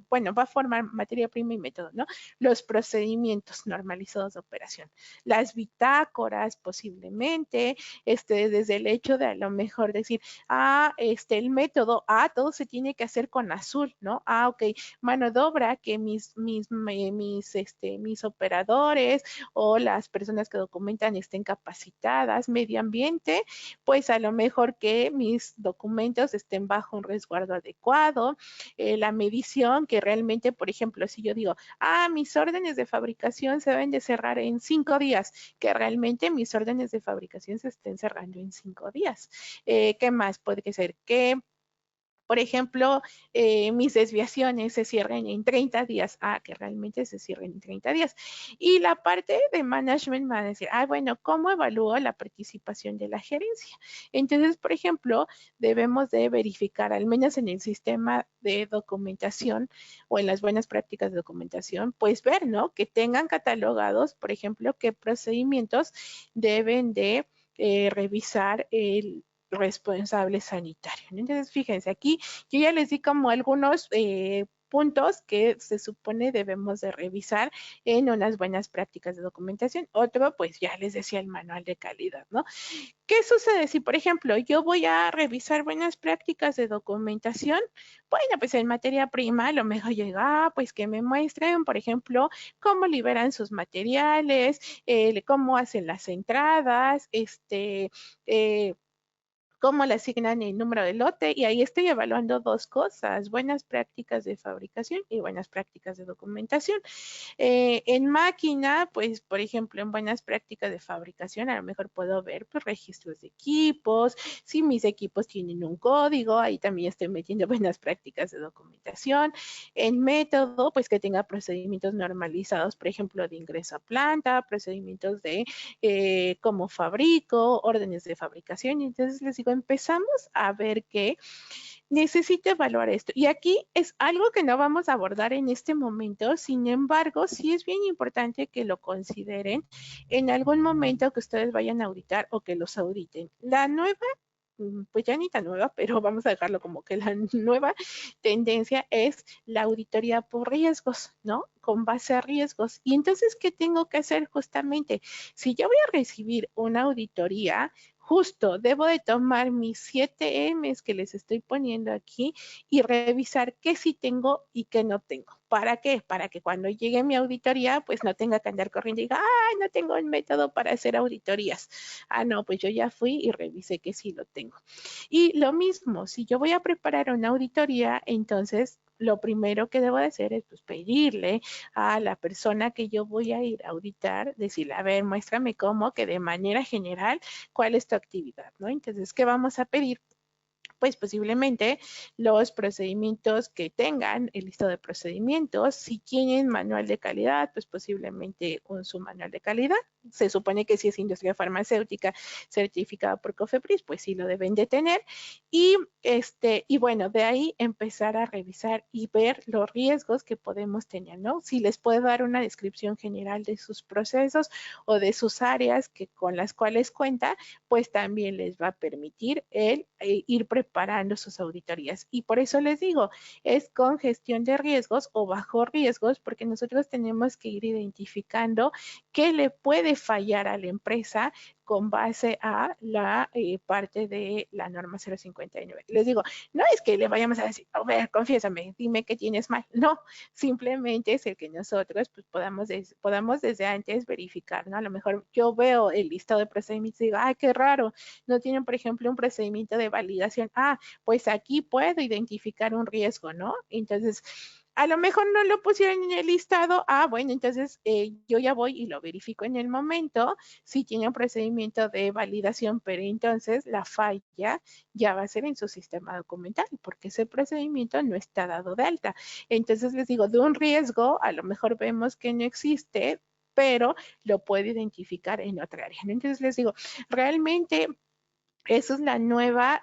Speaker 2: bueno, va a formar materia prima y método, ¿no? Los procedimientos normalizados de operación, las bitácoras posiblemente, desde el hecho de a lo mejor decir, el método, todo se tiene que hacer con azul, ¿no? Ok, mano de obra, que mis operadores o las personas que documentan estén capacitadas, medio ambiente, pues a lo mejor que mis documentos estén bajo un resguardo adecuado, la medición que realmente, por ejemplo, si yo digo, mis órdenes de fabricación se deben de cerrar en 5 días, que realmente mis órdenes de fabricación se estén cerrando en 5 días. ¿Qué más puede ser? Que por ejemplo, mis desviaciones se cierren en 30 días. Que realmente se cierren en 30 días. Y la parte de management va a decir, bueno, ¿cómo evalúo la participación de la gerencia? Entonces, por ejemplo, debemos de verificar, al menos en el sistema de documentación o en las buenas prácticas de documentación, pues ver, ¿no? Que tengan catalogados, por ejemplo, qué procedimientos deben de revisar el responsable sanitario. Entonces, fíjense, aquí yo ya les di como algunos puntos que se supone debemos de revisar en unas buenas prácticas de documentación. Otro, pues ya les decía el manual de calidad, ¿no? ¿Qué sucede si, por ejemplo, yo voy a revisar buenas prácticas de documentación? Bueno, pues en materia prima, a lo mejor llega, pues que me muestren, por ejemplo, cómo liberan sus materiales, cómo hacen las entradas, cómo le asignan el número de lote y ahí estoy evaluando dos cosas, buenas prácticas de fabricación y buenas prácticas de documentación. En máquina, pues, por ejemplo, en buenas prácticas de fabricación, a lo mejor puedo ver pues, registros de equipos, si mis equipos tienen un código, ahí también estoy metiendo buenas prácticas de documentación. En método, pues que tenga procedimientos normalizados, por ejemplo, de ingreso a planta, procedimientos de cómo fabrico, órdenes de fabricación. Y entonces les digo, empezamos a ver que necesito evaluar esto. Y aquí es algo que no vamos a abordar en este momento, sin embargo, sí es bien importante que lo consideren en algún momento que ustedes vayan a auditar o que los auditen. La nueva pues ya ni tan nueva, pero vamos a dejarlo como que la nueva tendencia es la auditoría por riesgos, ¿no? Con base a riesgos. Y entonces, ¿qué tengo que hacer justamente? Si yo voy a recibir una auditoría, justo debo de tomar mis 7 M's que les estoy poniendo aquí y revisar qué sí tengo y qué no tengo. ¿Para qué? Para que cuando llegue mi auditoría, pues no tenga que andar corriendo y diga, no tengo un método para hacer auditorías. No, pues yo ya fui y revisé que sí lo tengo. Y lo mismo, si yo voy a preparar una auditoría, entonces lo primero que debo de hacer es pues, pedirle a la persona que yo voy a ir a auditar, decirle, a ver, muéstrame cómo, que de manera general, cuál es tu actividad, ¿no? Entonces, ¿qué vamos a pedir? Pues posiblemente los procedimientos que tengan, el listado de procedimientos, si tienen manual de calidad, pues posiblemente su manual de calidad. Se supone que si es industria farmacéutica certificada por COFEPRIS, pues sí lo deben de tener. Y bueno, de ahí empezar a revisar y ver los riesgos que podemos tener, ¿no? Si les puedo dar una descripción general de sus procesos o de sus áreas con las cuales cuenta, pues también les va a permitir el ir preparando sus auditorías. Y por eso les digo, es con gestión de riesgos o bajo riesgos, porque nosotros tenemos que ir identificando qué le puede fallar a la empresa con base a la parte de la norma 059. Les digo, no es que le vayamos a decir, a ver, confiésame, dime qué tienes mal. No, simplemente es el que nosotros pues, podamos desde antes verificar, ¿no? A lo mejor yo veo el listado de procedimientos y digo, qué raro, no tienen, por ejemplo, un procedimiento de validación. Pues aquí puedo identificar un riesgo, ¿no? Entonces, a lo mejor no lo pusieron en el listado. Bueno, entonces yo ya voy y lo verifico en el momento. Si tiene un procedimiento de validación, pero entonces la falla ya va a ser en su sistema documental, porque ese procedimiento no está dado de alta. Entonces les digo, de un riesgo, a lo mejor vemos que no existe, pero lo puede identificar en otra área. Entonces les digo, realmente esa es la nueva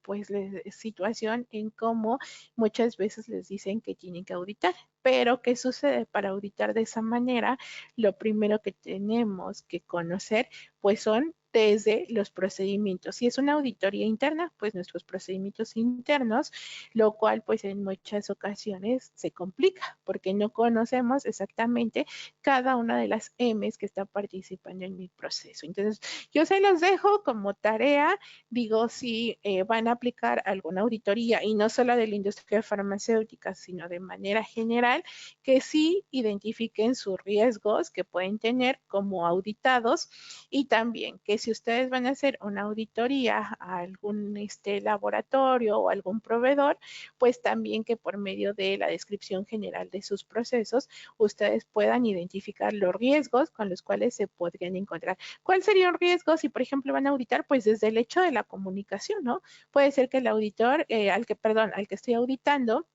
Speaker 2: pues, situación en cómo muchas veces les dicen que tienen que auditar. Pero, ¿qué sucede para auditar de esa manera? Lo primero que tenemos que conocer, pues son desde los procedimientos. Si es una auditoría interna, pues nuestros procedimientos internos, lo cual pues en muchas ocasiones se complica porque no conocemos exactamente cada una de las M's que está participando en mi proceso. Entonces, yo se los dejo como tarea, digo, si van a aplicar alguna auditoría y no solo de la industria farmacéutica, sino de manera general, que sí identifiquen sus riesgos que pueden tener como auditados y también que si ustedes van a hacer una auditoría a algún laboratorio o algún proveedor, pues también que por medio de la descripción general de sus procesos, ustedes puedan identificar los riesgos con los cuales se podrían encontrar. ¿Cuál sería un riesgo si, por ejemplo, van a auditar? Pues desde el hecho de la comunicación, ¿no? Puede ser que el auditor, al que estoy auditando,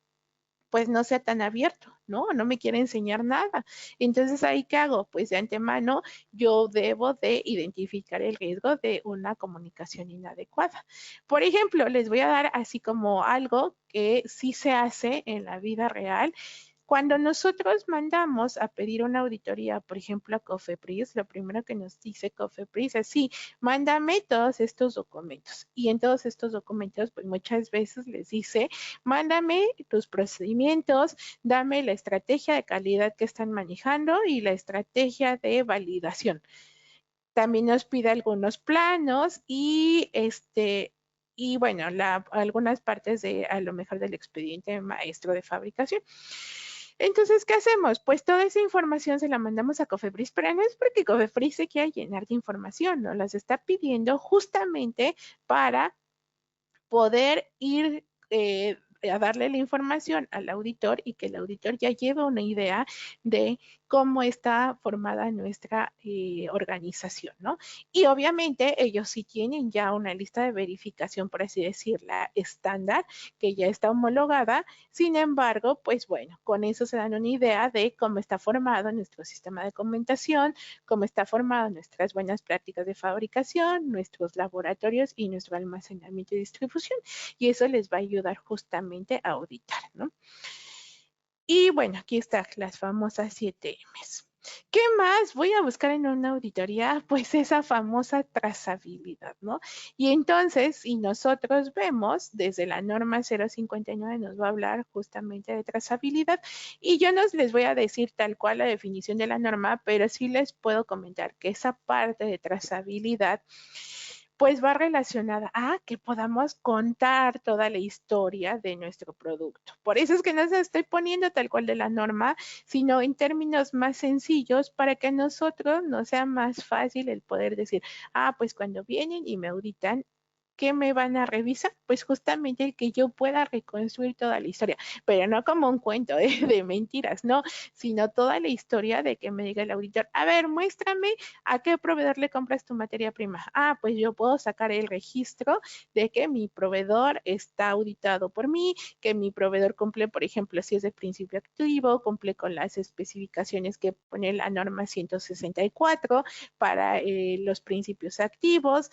Speaker 2: pues no sea tan abierto, ¿no? No me quiere enseñar nada. Entonces, ¿ahí qué hago? Pues de antemano yo debo de identificar el riesgo de una comunicación inadecuada. Por ejemplo, les voy a dar así como algo que sí se hace en la vida real. Cuando nosotros mandamos a pedir una auditoría, por ejemplo, a COFEPRIS, lo primero que nos dice COFEPRIS es, sí, mándame todos estos documentos. Y en todos estos documentos, pues muchas veces les dice, mándame tus procedimientos, dame la estrategia de calidad que están manejando y la estrategia de validación. También nos pide algunos planos y bueno, algunas partes de a lo mejor del expediente maestro de fabricación. Entonces, ¿qué hacemos? Pues toda esa información se la mandamos a COFEPRIS, pero no es porque COFEPRIS se quiera llenar de información, ¿no? Las está pidiendo justamente para poder ir a darle la información al auditor y que el auditor ya lleve una idea de cómo está formada nuestra organización, ¿no? Y obviamente ellos sí tienen ya una lista de verificación, por así decirla, estándar, que ya está homologada. Sin embargo, pues bueno, con eso se dan una idea de cómo está formado nuestro sistema de documentación, cómo está formado nuestras buenas prácticas de fabricación, nuestros laboratorios y nuestro almacenamiento y distribución. Y eso les va a ayudar justamente a auditar, ¿no? Y bueno, aquí están las famosas 7 M's. ¿Qué más voy a buscar en una auditoría? Pues esa famosa trazabilidad, ¿no? Y entonces, si nosotros vemos desde la norma 059 nos va a hablar justamente de trazabilidad y yo no les voy a decir tal cual la definición de la norma, pero sí les puedo comentar que esa parte de trazabilidad pues va relacionada a que podamos contar toda la historia de nuestro producto. Por eso es que no se estoy poniendo tal cual de la norma, sino en términos más sencillos para que a nosotros nos sea más fácil el poder decir, pues cuando vienen y me auditan, ¿qué me van a revisar? Pues justamente el que yo pueda reconstruir toda la historia, pero no como un cuento de mentiras, no, sino toda la historia de que me diga el auditor, a ver, muéstrame a qué proveedor le compras tu materia prima. Pues yo puedo sacar el registro de que mi proveedor está auditado por mí, que mi proveedor cumple, por ejemplo, si es de principio activo, cumple con las especificaciones que pone la norma 164 para los principios activos,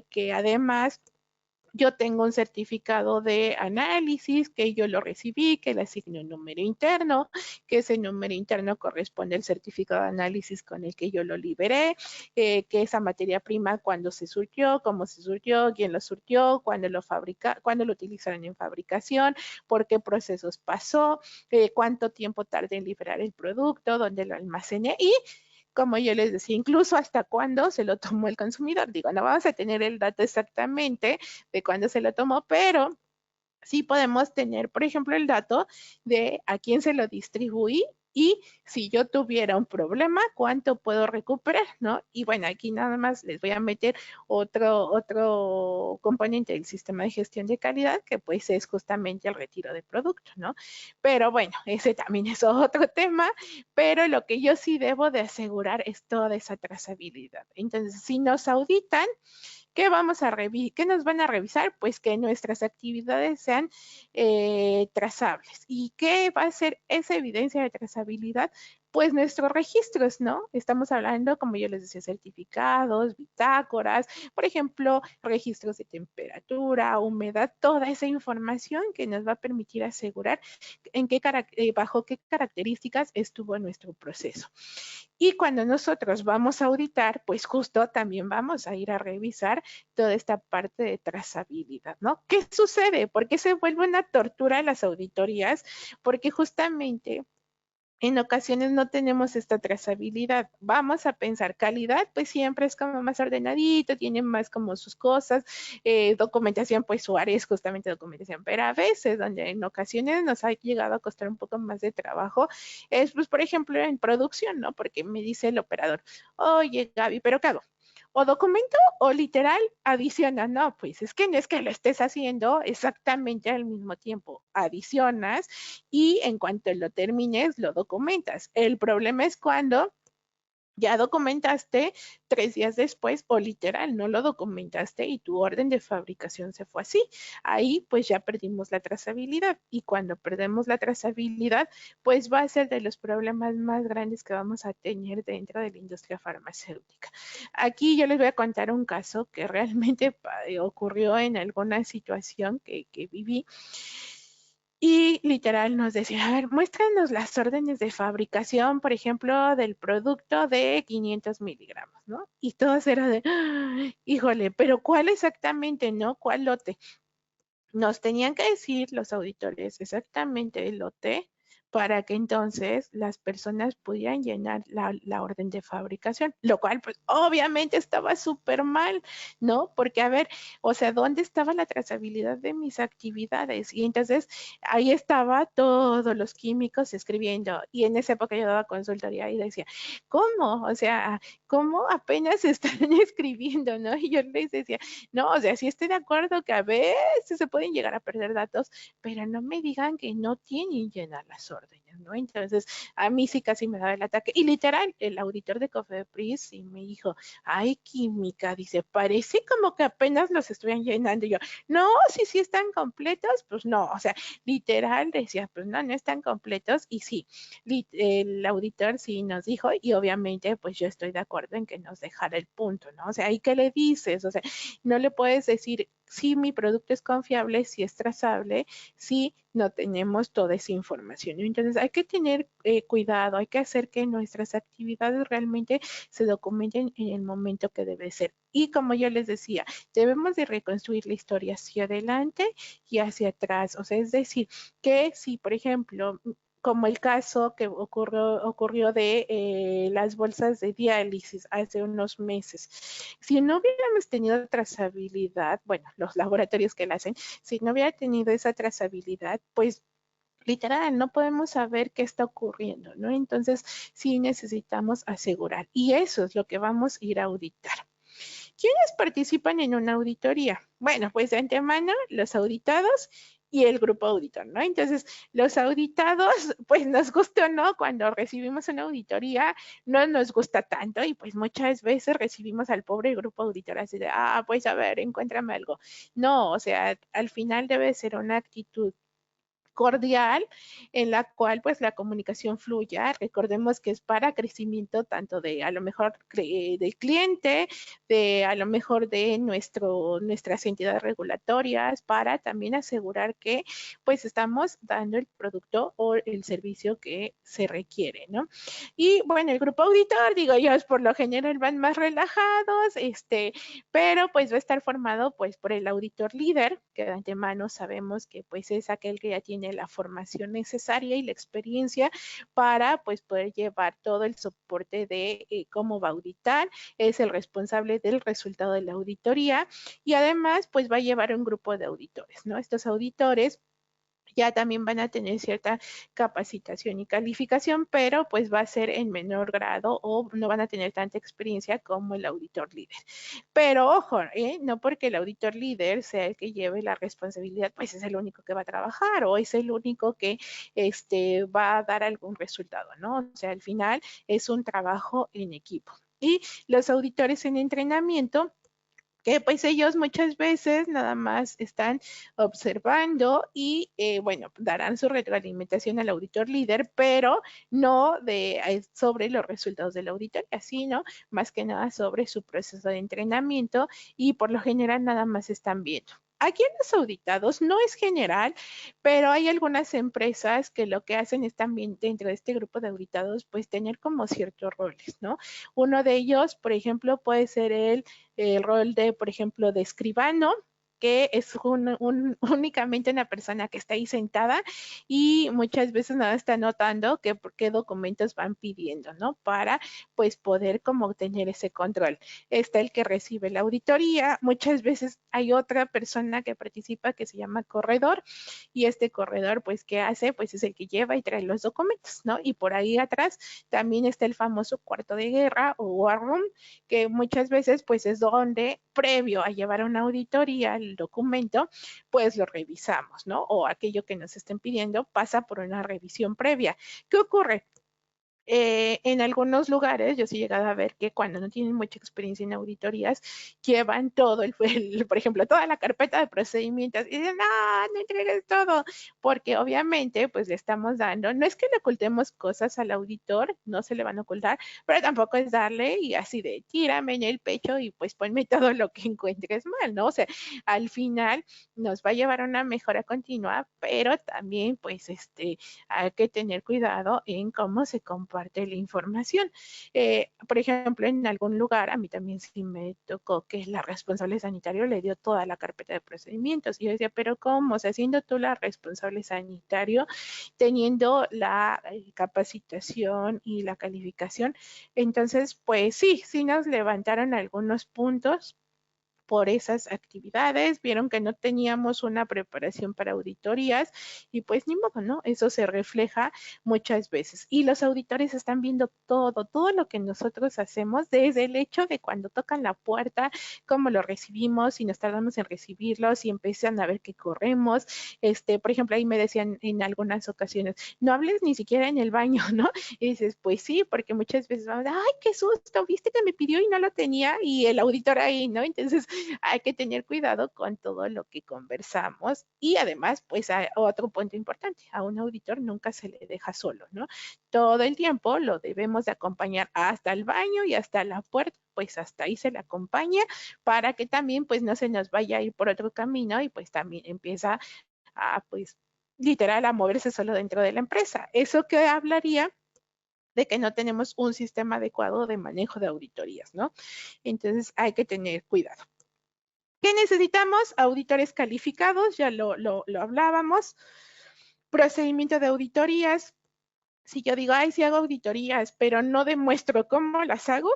Speaker 2: que además yo tengo un certificado de análisis que yo lo recibí, que le asigné un número interno, que ese número interno corresponde al certificado de análisis con el que yo lo liberé, que esa materia prima cuándo se surtió, cómo se surtió, quién lo surtió, cuándo lo utilizaron en fabricación, por qué procesos pasó, cuánto tiempo tardé en liberar el producto, dónde lo almacené y como yo les decía, incluso hasta cuándo se lo tomó el consumidor. Digo, no vamos a tener el dato exactamente de cuándo se lo tomó, pero sí podemos tener, por ejemplo, el dato de a quién se lo distribuí y si yo tuviera un problema, cuánto puedo recuperar, ¿no? Y bueno, aquí nada más les voy a meter otro componente del sistema de gestión de calidad, que pues es justamente el retiro de producto, ¿no? Pero bueno, ese también es otro tema, pero lo que yo sí debo de asegurar es toda esa trazabilidad. Entonces, si nos auditan, ¿qué nos van a revisar? Pues que nuestras actividades sean trazables. ¿Y qué va a ser esa evidencia de trazabilidad? pues nuestros registros, ¿no? Estamos hablando, como yo les decía, certificados, bitácoras, por ejemplo, registros de temperatura, humedad, toda esa información que nos va a permitir asegurar bajo qué características estuvo nuestro proceso. Y cuando nosotros vamos a auditar, pues justo también vamos a ir a revisar toda esta parte de trazabilidad, ¿no? ¿Qué sucede? ¿Por qué se vuelve una tortura las auditorías? Porque justamente en ocasiones no tenemos esta trazabilidad. Vamos a pensar calidad, pues siempre es como más ordenadito, tiene más como sus cosas, documentación, pues su área es justamente documentación, pero a veces, donde en ocasiones nos ha llegado a costar un poco más de trabajo, es pues por ejemplo en producción, ¿no? Porque me dice el operador, oye Gaby, ¿pero qué hago? O documento o literal adiciona, no, pues es que no es que lo estés haciendo exactamente al mismo tiempo, adicionas y en cuanto lo termines, lo documentas. El problema es cuando ya documentaste 3 días después o literal no lo documentaste y tu orden de fabricación se fue así. Ahí pues ya perdimos la trazabilidad y cuando perdemos la trazabilidad pues va a ser de los problemas más grandes que vamos a tener dentro de la industria farmacéutica. Aquí yo les voy a contar un caso que realmente ocurrió en alguna situación que viví. Y literal nos decía, a ver, muéstranos las órdenes de fabricación, por ejemplo, del producto de 500 miligramos, ¿no? Y todos era de, ¡ah! Híjole, pero ¿cuál exactamente, no? ¿Cuál lote? Nos tenían que decir los auditores exactamente el lote para que entonces las personas pudieran llenar la orden de fabricación, lo cual pues obviamente estaba súper mal, ¿no? Porque a ver, o sea, ¿dónde estaba la trazabilidad de mis actividades? Y entonces ahí estaba todos los químicos escribiendo y en esa época yo daba consultoría y decía, ¿cómo? O sea, ¿cómo apenas están escribiendo, no? Y yo les decía, no, o sea, sí estoy de acuerdo que a veces se pueden llegar a perder datos, pero no me digan que no tienen llenar las órdenes, ¿no? Entonces, a mí sí casi me daba el ataque. Y literal, el auditor de Cofepris sí me dijo, ay, química, dice, parece como que apenas los estuvieran llenando. Y yo, no, sí están completos, pues no, o sea, literal decía, pues no están completos. Y sí, el auditor sí nos dijo, y obviamente, pues yo estoy de acuerdo en que nos dejara el punto, ¿no? O sea, ¿y qué le dices? O sea, no le puedes decir si mi producto es confiable, si es trazable, si no tenemos toda esa información. Entonces hay que tener cuidado, hay que hacer que nuestras actividades realmente se documenten en el momento que debe ser. Y como yo les decía, debemos de reconstruir la historia hacia adelante y hacia atrás. O sea, es decir, que si, por ejemplo, como el caso que ocurrió de las bolsas de diálisis hace unos meses. Si no hubiéramos tenido trazabilidad, bueno, los laboratorios que la hacen, si no hubiera tenido esa trazabilidad, pues literal, no podemos saber qué está ocurriendo, ¿no? Entonces, sí necesitamos asegurar. Y eso es lo que vamos a ir a auditar. ¿Quiénes participan en una auditoría? Bueno, pues de antemano, los auditados y el grupo auditor, ¿no? Entonces, los auditados, pues nos gusta o no, cuando recibimos una auditoría, no nos gusta tanto y pues muchas veces recibimos al pobre grupo auditor así de, pues a ver, encuéntrame algo. No, o sea, al final debe ser una actitud cordial en la cual pues la comunicación fluya. Recordemos que es para crecimiento tanto de a lo mejor del cliente, de a lo mejor de nuestras entidades regulatorias, para también asegurar que pues estamos dando el producto o el servicio que se requiere, ¿no? Y bueno, el grupo auditor, digo yo, por lo general van más relajados, pero pues va a estar formado pues por el auditor líder, que de antemano sabemos que pues es aquel que ya tiene la formación necesaria y la experiencia para pues poder llevar todo el soporte de cómo va a auditar, es el responsable del resultado de la auditoría y además pues va a llevar un grupo de auditores, ¿no? Estos auditores ya también van a tener cierta capacitación y calificación, pero pues va a ser en menor grado o no van a tener tanta experiencia como el auditor líder. Pero ojo, no porque el auditor líder sea el que lleve la responsabilidad, pues es el único que va a trabajar o es el único que va a dar algún resultado, ¿no? O sea, al final es un trabajo en equipo. Y los auditores en entrenamiento que pues ellos muchas veces nada más están observando y bueno, darán su retroalimentación al auditor líder, pero no sobre los resultados de la auditoría, sino más que nada sobre su proceso de entrenamiento y por lo general nada más están viendo. Aquí en los auditados no es general, pero hay algunas empresas que lo que hacen es también dentro de este grupo de auditados, pues tener como ciertos roles, ¿no? Uno de ellos, por ejemplo, puede ser el rol de, por ejemplo, de escribano, que es únicamente una persona que está ahí sentada y muchas veces nada está notando qué documentos van pidiendo, ¿no? Para pues poder como tener ese control. Está el que recibe la auditoría, muchas veces hay otra persona que participa que se llama corredor y este corredor pues ¿qué hace? Pues es el que lleva y trae los documentos, ¿no? Y por ahí atrás también está el famoso cuarto de guerra o war room, que muchas veces pues es donde previo a llevar una auditoría el documento, pues lo revisamos, ¿no? O aquello que nos estén pidiendo pasa por una revisión previa. ¿Qué ocurre? En algunos lugares, yo sí he llegado a ver que cuando no tienen mucha experiencia en auditorías, llevan todo, por ejemplo, toda la carpeta de procedimientos y dicen, no entregues todo, porque obviamente pues le estamos dando, no es que le ocultemos cosas al auditor, no se le van a ocultar, pero tampoco es darle y así de tírame en el pecho y pues ponme todo lo que encuentres mal, ¿no? O sea, al final nos va a llevar a una mejora continua, pero también pues hay que tener cuidado en cómo se comparte la información. Por ejemplo, en algún lugar, a mí también sí me tocó que la responsable sanitario le dio toda la carpeta de procedimientos. Y yo decía, pero ¿cómo? O sea, siendo tú la responsable sanitario, teniendo la capacitación y la calificación. Entonces, pues sí nos levantaron algunos puntos por esas actividades, vieron que no teníamos una preparación para auditorías y pues ni modo, ¿no? Eso se refleja muchas veces. Y los auditores están viendo todo lo que nosotros hacemos, desde el hecho de cuando tocan la puerta, cómo lo recibimos, si nos tardamos en recibirlo, si empiezan a ver que corremos. Por ejemplo, ahí me decían en algunas ocasiones, no hables ni siquiera en el baño, ¿no? Y dices, pues sí, porque muchas veces vamos, ay, qué susto, viste que me pidió y no lo tenía y el auditor ahí, ¿no? Entonces, hay que tener cuidado con todo lo que conversamos y además, pues otro punto importante, a un auditor nunca se le deja solo, ¿no? Todo el tiempo lo debemos de acompañar hasta el baño y hasta la puerta, pues hasta ahí se le acompaña para que también pues no se nos vaya a ir por otro camino y pues también empieza a pues literal a moverse solo dentro de la empresa. Eso que hablaría de que no tenemos un sistema adecuado de manejo de auditorías, ¿no? Entonces hay que tener cuidado. ¿Qué necesitamos? Auditores calificados, ya lo hablábamos. Procedimiento de auditorías. Si yo digo, ay, sí hago auditorías, pero no demuestro cómo las hago,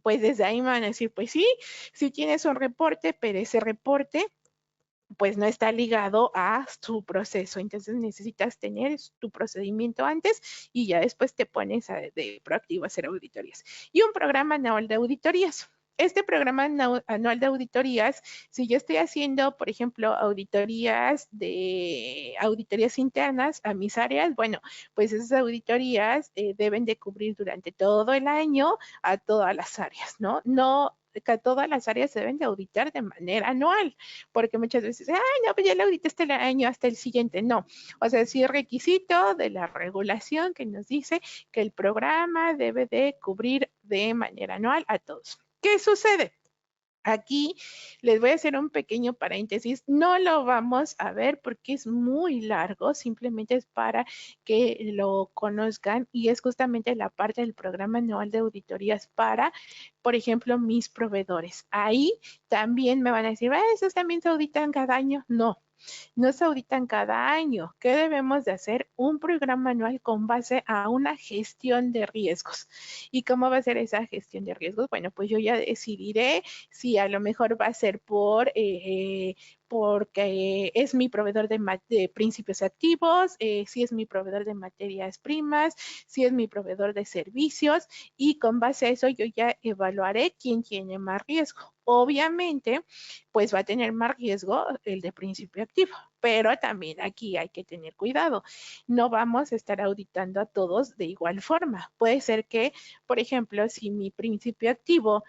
Speaker 2: pues desde ahí me van a decir, pues sí, si tienes un reporte, pero ese reporte pues no está ligado a su proceso. Entonces necesitas tener tu procedimiento antes y ya después te pones de proactivo a hacer auditorías. Y un programa anual de auditorías. Este programa anual de auditorías, si yo estoy haciendo, por ejemplo, auditorías internas a mis áreas, bueno, pues esas auditorías deben de cubrir durante todo el año a todas las áreas, ¿no? No que todas las áreas se deben de auditar de manera anual, porque muchas veces, ay, no, pues ya lo audité este año hasta el siguiente, no. O sea, sí es requisito de la regulación que nos dice que el programa debe de cubrir de manera anual a todos. ¿Qué sucede? Aquí les voy a hacer un pequeño paréntesis, no lo vamos a ver porque es muy largo, simplemente es para que lo conozcan y es justamente la parte del programa anual de auditorías para, por ejemplo, mis proveedores. Ahí también me van a decir, ¿esos también se auditan cada año? No. No se auditan cada año. ¿Qué debemos de hacer? Un programa anual con base a una gestión de riesgos. ¿Y cómo va a ser esa gestión de riesgos? Bueno, pues yo ya decidiré si a lo mejor va a ser porque es mi proveedor de principios activos, si es mi proveedor de materias primas, si es mi proveedor de servicios y con base a eso yo ya evaluaré quién tiene más riesgo. Obviamente, pues va a tener más riesgo el de principio activo, pero también aquí hay que tener cuidado. No vamos a estar auditando a todos de igual forma. Puede ser que, por ejemplo, si mi principio activo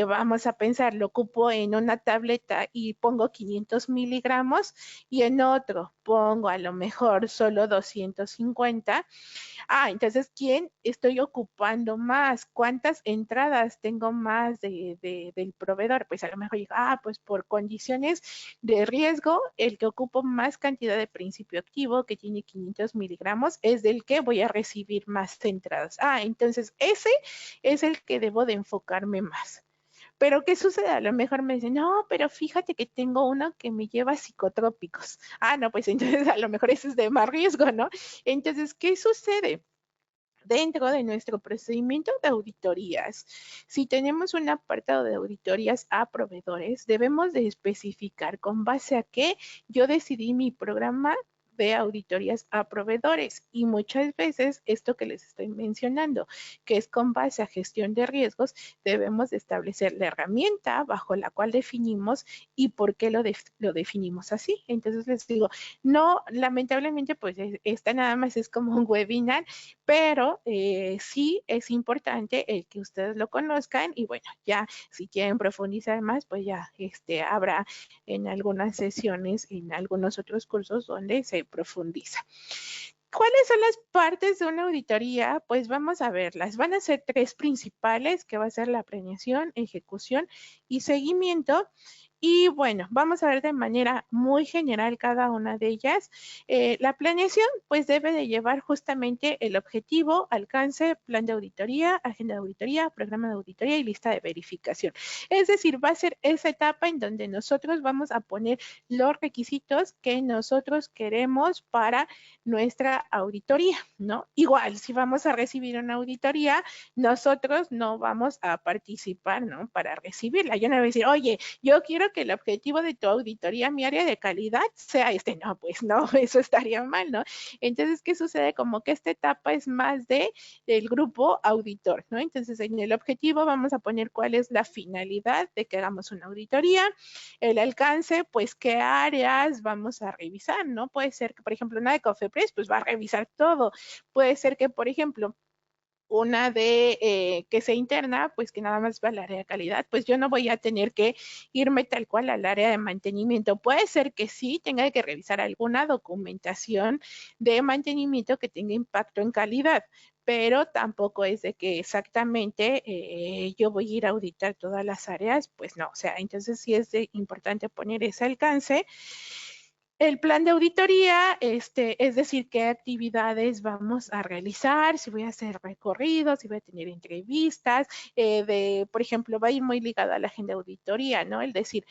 Speaker 2: vamos a pensar, lo ocupo en una tableta y pongo 500 miligramos y en otro pongo a lo mejor solo 250. Entonces, ¿quién estoy ocupando más? ¿Cuántas entradas tengo más del proveedor? Pues a lo mejor digo, pues por condiciones de riesgo, el que ocupo más cantidad de principio activo, que tiene 500 miligramos, es del que voy a recibir más entradas. Entonces ese es el que debo de enfocarme más. Pero ¿qué sucede? A lo mejor me dicen, no, pero fíjate que tengo uno que me lleva psicotrópicos. No, pues entonces a lo mejor eso es de más riesgo, ¿no? Entonces, ¿qué sucede? Dentro de nuestro procedimiento de auditorías, si tenemos un apartado de auditorías a proveedores, debemos de especificar con base a qué yo decidí mi programa de auditorías a proveedores, y muchas veces esto que les estoy mencionando, que es con base a gestión de riesgos, debemos de establecer la herramienta bajo la cual definimos y por qué lo definimos así. Entonces les digo, no, lamentablemente pues esta nada más es como un webinar, pero sí es importante el que ustedes lo conozcan, y bueno, ya si quieren profundizar más, pues ya habrá en algunas sesiones, en algunos otros cursos donde se profundiza. ¿Cuáles son las partes de una auditoría? Pues vamos a verlas. Van a ser 3 principales, que va a ser la planeación, ejecución y seguimiento. Y bueno, vamos a ver de manera muy general cada una de ellas. La planeación pues debe de llevar justamente el objetivo, alcance, plan de auditoría, agenda de auditoría, programa de auditoría y lista de verificación. Es decir, va a ser esa etapa en donde nosotros vamos a poner los requisitos que nosotros queremos para nuestra auditoría, ¿no? Igual, si vamos a recibir una auditoría, nosotros no vamos a participar, ¿no? Para recibirla. Yo no voy a decir, oye, yo quiero que el objetivo de tu auditoría, mi área de calidad, sea no, pues no, eso estaría mal, ¿no? Entonces, ¿qué sucede? Como que esta etapa es más del grupo auditor, ¿no? Entonces, en el objetivo vamos a poner cuál es la finalidad de que hagamos una auditoría, el alcance, pues qué áreas vamos a revisar, ¿no? Puede ser que, por ejemplo, una de Cofepris, pues va a revisar todo. Puede ser que, por ejemplo, una de que sea interna, pues que nada más va al área de calidad, pues yo no voy a tener que irme tal cual al área de mantenimiento. Puede ser que sí tenga que revisar alguna documentación de mantenimiento que tenga impacto en calidad, pero tampoco es de que exactamente yo voy a ir a auditar todas las áreas, pues no, o sea, entonces sí es importante poner ese alcance. El plan de auditoría, es decir, qué actividades vamos a realizar, si voy a hacer recorridos, si voy a tener entrevistas, por ejemplo, va a ir muy ligado a la agenda de auditoría, ¿no? El decir,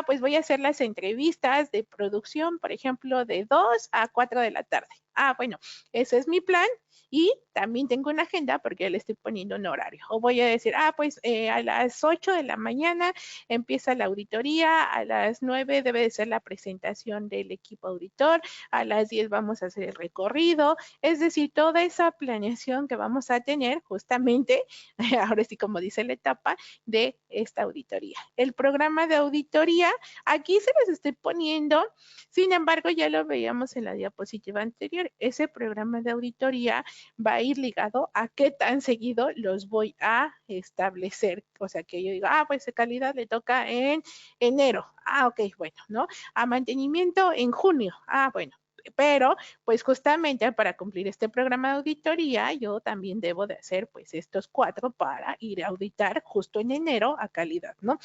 Speaker 2: pues voy a hacer las entrevistas de producción, por ejemplo, de 2 a 4 de la tarde. Bueno, ese es mi plan. Y también tengo una agenda porque le estoy poniendo un horario. O voy a decir, pues a las 8 de la mañana empieza la auditoría, a las 9 debe de ser la presentación del equipo auditor, a las 10 vamos a hacer el recorrido, es decir, toda esa planeación que vamos a tener justamente, ahora sí como dice la etapa, de esta auditoría. El programa de auditoría, aquí se los estoy poniendo, sin embargo, ya lo veíamos en la diapositiva anterior, ese programa de auditoría va a ir ligado a qué tan seguido los voy a establecer. O sea, que yo digo, pues de calidad le toca en enero. Ok, bueno, ¿no? A mantenimiento en junio. Bueno. Pero, pues justamente para cumplir este programa de auditoría, yo también debo de hacer pues estos 4 para ir a auditar justo en enero a calidad, ¿no?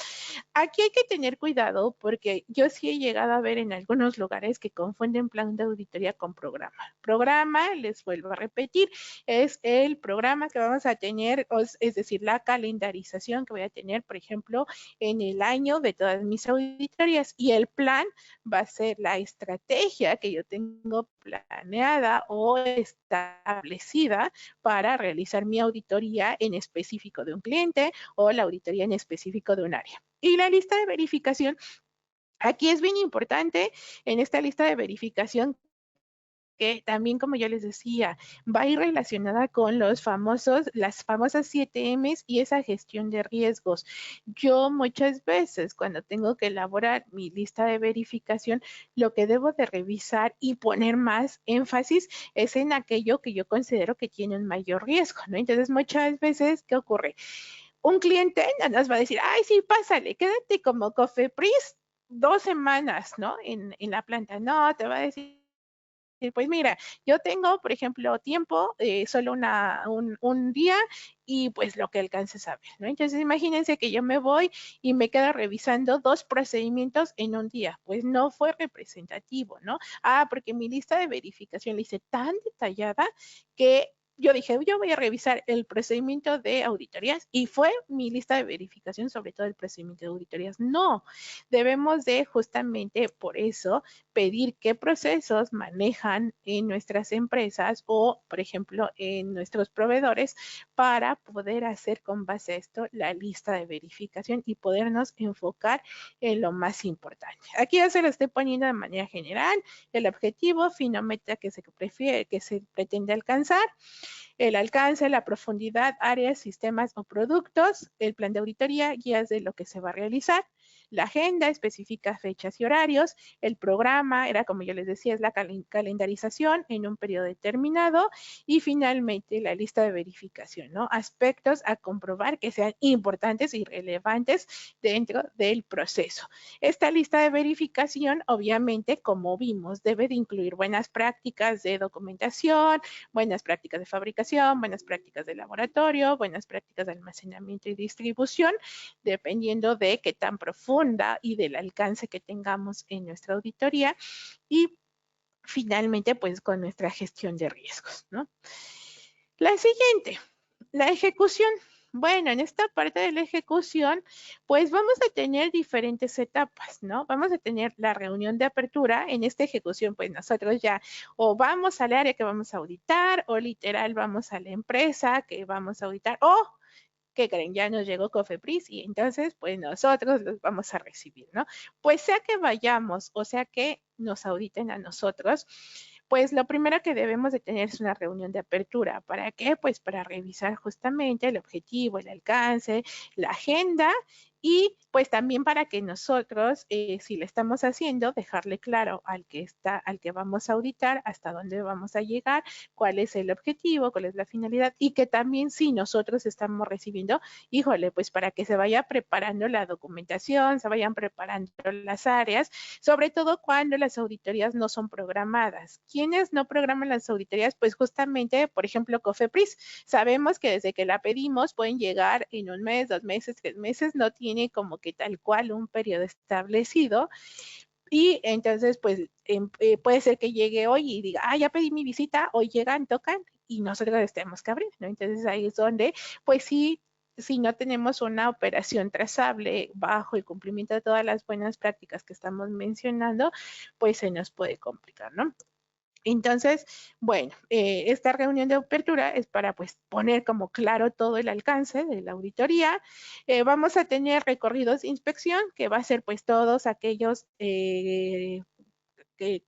Speaker 2: Aquí hay que tener cuidado porque yo sí he llegado a ver en algunos lugares que confunden plan de auditoría con programa. Programa, les vuelvo a repetir, es el programa que vamos a tener, es decir, la calendarización que voy a tener, por ejemplo, en el año de todas mis auditorías, y el plan va a ser la estrategia que yo tengo planeada o establecida para realizar mi auditoría en específico de un cliente o la auditoría en específico de un área. Y la lista de verificación, aquí es bien importante en esta lista de verificación que también, como yo les decía, va a ir relacionada con las famosas 7 M's y esa gestión de riesgos. Yo muchas veces cuando tengo que elaborar mi lista de verificación, lo que debo de revisar y poner más énfasis es en aquello que yo considero que tiene un mayor riesgo, ¿no? Entonces, muchas veces, ¿qué ocurre? un cliente nos va a decir, ay, sí, pásale, quédate como Cofepris 2 semanas, ¿no? En la planta. No, te va a decir, pues mira, yo tengo, por ejemplo, tiempo, solo un día y pues lo que alcances a ver, ¿no? Entonces imagínense que yo me voy y me quedo revisando 2 procedimientos en un día. Pues no fue representativo, ¿no? Ah, porque mi lista de verificación la hice tan detallada que yo dije, yo voy a revisar el procedimiento de auditorías y fue mi lista de verificación sobre todo el procedimiento de auditorías. No, debemos de justamente por eso pedir qué procesos manejan en nuestras empresas o, por ejemplo, en nuestros proveedores para poder hacer con base a esto la lista de verificación y podernos enfocar en lo más importante. Aquí ya se lo estoy poniendo de manera general, el objetivo, fin o meta que se pretende alcanzar, el alcance, la profundidad, áreas, sistemas o productos, el plan de auditoría, guías de lo que se va a realizar, la agenda especifica fechas y horarios, el programa era, como yo les decía, es la calendarización en un periodo determinado y finalmente la lista de verificación, ¿no? Aspectos a comprobar que sean importantes y relevantes dentro del proceso. Esta lista de verificación, obviamente, como vimos, debe de incluir buenas prácticas de documentación, buenas prácticas de fabricación, buenas prácticas de laboratorio, buenas prácticas de almacenamiento y distribución, dependiendo de qué tan profunda y del alcance que tengamos en nuestra auditoría y finalmente pues con nuestra gestión de riesgos, ¿no? La siguiente, la ejecución. Bueno, en esta parte de la ejecución, pues vamos a tener diferentes etapas, ¿no? Vamos a tener la reunión de apertura. En esta ejecución, pues nosotros ya o vamos al área que vamos a auditar o literal vamos a la empresa que vamos a auditar o ¿qué creen? Ya nos llegó Cofepris y entonces pues nosotros los vamos a recibir, ¿no? Pues sea que vayamos o sea que nos auditen a nosotros, pues lo primero que debemos de tener es una reunión de apertura. ¿Para qué? Pues para revisar justamente el objetivo, el alcance, la agenda y pues también para que nosotros, si le estamos haciendo, dejarle claro al que vamos a auditar hasta dónde vamos a llegar, cuál es el objetivo, cuál es la finalidad y que también si nosotros estamos recibiendo, híjole, pues para que se vaya preparando la documentación, se vayan preparando las áreas, sobre todo cuando las auditorías no son programadas. ¿Quiénes no programan las auditorías? Pues justamente, por ejemplo, Cofepris. Sabemos que desde que la pedimos pueden llegar en un mes, 2 meses, 3 meses, no tiene como que tal cual un periodo establecido. Y entonces, pues, puede ser que llegue hoy y diga, ah, ya pedí mi visita, hoy llegan, tocan y nosotros les tenemos que abrir, ¿no? Entonces ahí es donde, pues sí, si no tenemos una operación trazable bajo el cumplimiento de todas las buenas prácticas que estamos mencionando, pues se nos puede complicar, ¿no? Entonces, bueno, esta reunión de apertura es para pues poner como claro todo el alcance de la auditoría. Vamos a tener recorridos de inspección, que va a ser pues todos aquellos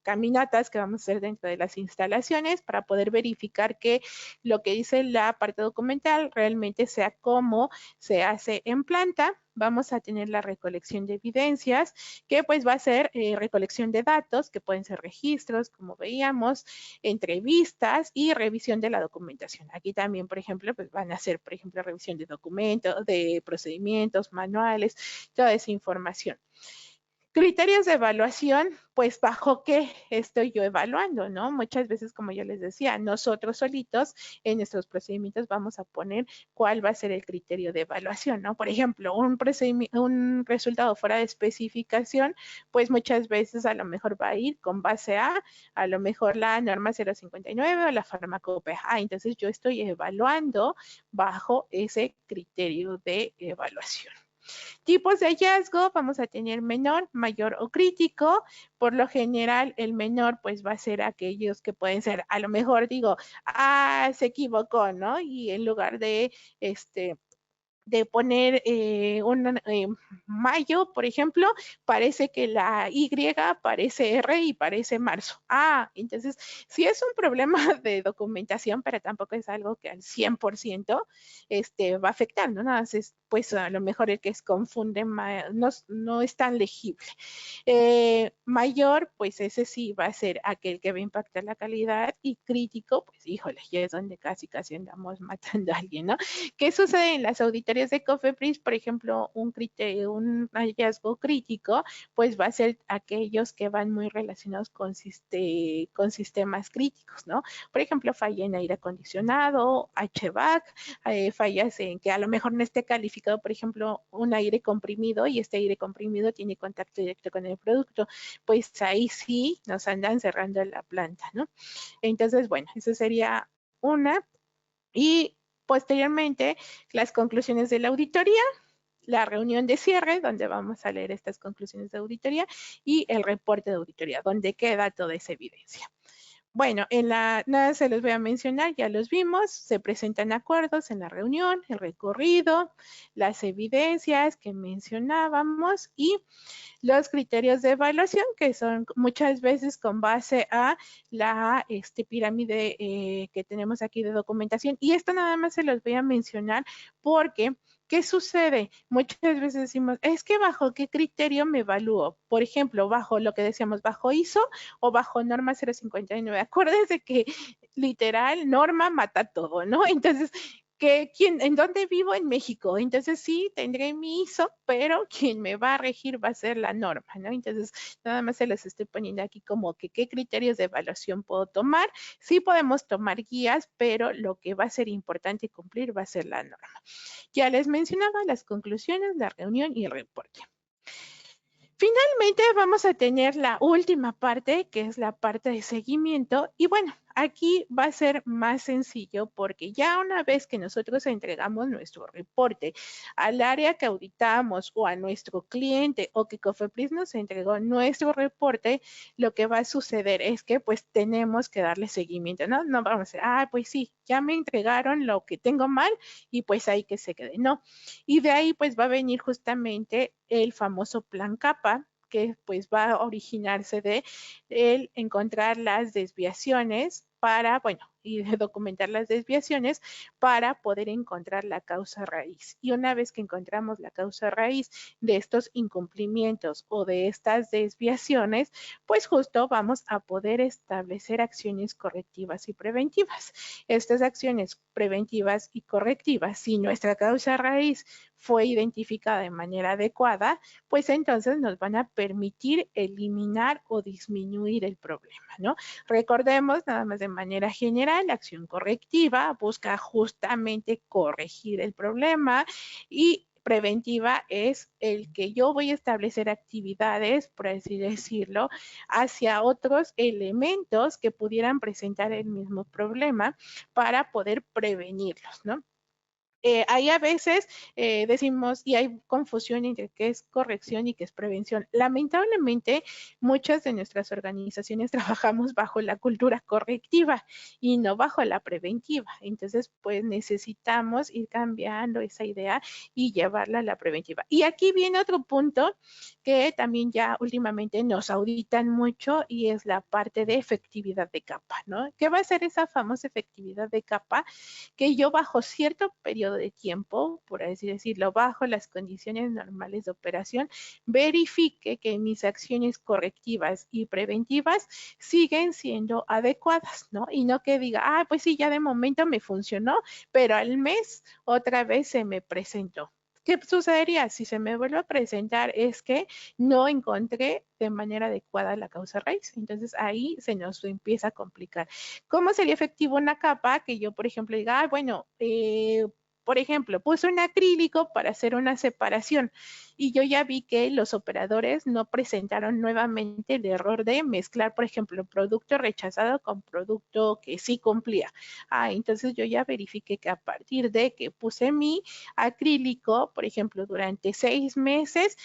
Speaker 2: caminatas que vamos a hacer dentro de las instalaciones para poder verificar que lo que dice la parte documental realmente sea como se hace en planta. Vamos a tener la recolección de evidencias, que pues va a ser recolección de datos, que pueden ser registros, como veíamos, entrevistas y revisión de la documentación. Aquí también, por ejemplo, pues van a ser, por ejemplo, revisión de documentos, de procedimientos, manuales, toda esa información. Criterios de evaluación, pues bajo qué estoy yo evaluando, ¿no? Muchas veces, como yo les decía, nosotros solitos en nuestros procedimientos vamos a poner cuál va a ser el criterio de evaluación, ¿no? Por ejemplo, un resultado fuera de especificación, pues muchas veces a lo mejor va a ir con base a lo mejor la norma 059 o la farmacopea. Entonces yo estoy evaluando bajo ese criterio de evaluación. Tipos de hallazgo, vamos a tener menor, mayor o crítico. Por lo general, el menor pues va a ser aquellos que pueden ser, a lo mejor digo, se equivocó, ¿no? Y en lugar de de poner un mayo, por ejemplo, parece que la Y parece R y parece marzo. Entonces, sí es un problema de documentación, pero tampoco es algo que al 100% va a afectar, ¿no? Nada más es, pues a lo mejor el que se confunde no es tan legible. Mayor, pues ese sí va a ser aquel que va a impactar la calidad y crítico, pues híjole, ya es donde casi andamos matando a alguien, ¿no? ¿Qué sucede en las auditorías criterios de COFEPRIS, por ejemplo, un hallazgo crítico, pues va a ser aquellos que van muy relacionados con sistemas críticos, ¿no? Por ejemplo, falla en aire acondicionado, HVAC, fallas en que a lo mejor no esté calificado, por ejemplo, un aire comprimido y este aire comprimido tiene contacto directo con el producto, pues ahí sí nos andan cerrando la planta, ¿no? Entonces, bueno, eso sería una. Y posteriormente, las conclusiones de la auditoría, la reunión de cierre, donde vamos a leer estas conclusiones de auditoría, y el reporte de auditoría, donde queda toda esa evidencia. Bueno, nada se los voy a mencionar, ya los vimos, se presentan acuerdos en la reunión, el recorrido, las evidencias que mencionábamos y los criterios de evaluación, que son muchas veces con base a la pirámide que tenemos aquí de documentación. Y esto nada más se los voy a mencionar porque, ¿qué sucede? Muchas veces decimos, es que bajo qué criterio me evalúo. Por ejemplo, bajo lo que decíamos, bajo ISO o bajo norma 059. Acuérdense que literal, norma mata todo, ¿no? Entonces, ¿en dónde vivo? En México. Entonces sí, tendré mi ISO, pero quien me va a regir va a ser la norma, ¿no? Entonces, nada más se les estoy poniendo aquí como que qué criterios de evaluación puedo tomar. Sí podemos tomar guías, pero lo que va a ser importante cumplir va a ser la norma. Ya les mencionaba las conclusiones, la reunión y el reporte. Finalmente vamos a tener la última parte, que es la parte de seguimiento. Y bueno, aquí va a ser más sencillo porque ya una vez que nosotros entregamos nuestro reporte al área que auditamos o a nuestro cliente o que COFEPRIS nos entregó nuestro reporte, lo que va a suceder es que pues tenemos que darle seguimiento, ¿no? No vamos a decir, pues sí, ya me entregaron lo que tengo mal y pues ahí que se quede. No. Y de ahí pues va a venir justamente el famoso plan CAPA, que pues va a originarse de el encontrar las desviaciones para, bueno, y de documentar las desviaciones para poder encontrar la causa raíz. Y una vez que encontramos la causa raíz de estos incumplimientos o de estas desviaciones, pues justo vamos a poder establecer acciones correctivas y preventivas. Estas acciones preventivas y correctivas, si nuestra causa raíz fue identificada de manera adecuada, pues entonces nos van a permitir eliminar o disminuir el problema, ¿no? Recordemos, nada más de manera general, la acción correctiva busca justamente corregir el problema y preventiva es el que yo voy a establecer actividades, por así decirlo, hacia otros elementos que pudieran presentar el mismo problema para poder prevenirlos, ¿no? Ahí a veces decimos y hay confusión entre qué es corrección y qué es prevención. Lamentablemente, muchas de nuestras organizaciones trabajamos bajo la cultura correctiva y no bajo la preventiva. Entonces, pues necesitamos ir cambiando esa idea y llevarla a la preventiva. Y aquí viene otro punto que también ya últimamente nos auditan mucho y es la parte de efectividad de capa, ¿no? ¿Qué va a ser esa famosa efectividad de capa? Que yo bajo cierto periodo de tiempo, por así decirlo, bajo las condiciones normales de operación, verifique que mis acciones correctivas y preventivas siguen siendo adecuadas, ¿no? Y no que diga, pues sí, ya de momento me funcionó, pero al mes otra vez se me presentó. ¿Qué sucedería si se me vuelve a presentar? Es que no encontré de manera adecuada la causa raíz. Entonces ahí se nos empieza a complicar. ¿Cómo sería efectivo una capa que yo, por ejemplo, diga, bueno, por ejemplo, puse un acrílico para hacer una separación y yo ya vi que los operadores no presentaron nuevamente el error de mezclar, por ejemplo, producto rechazado con producto que sí cumplía. Entonces yo ya verifiqué que a partir de que puse mi acrílico, por ejemplo, durante 6 meses,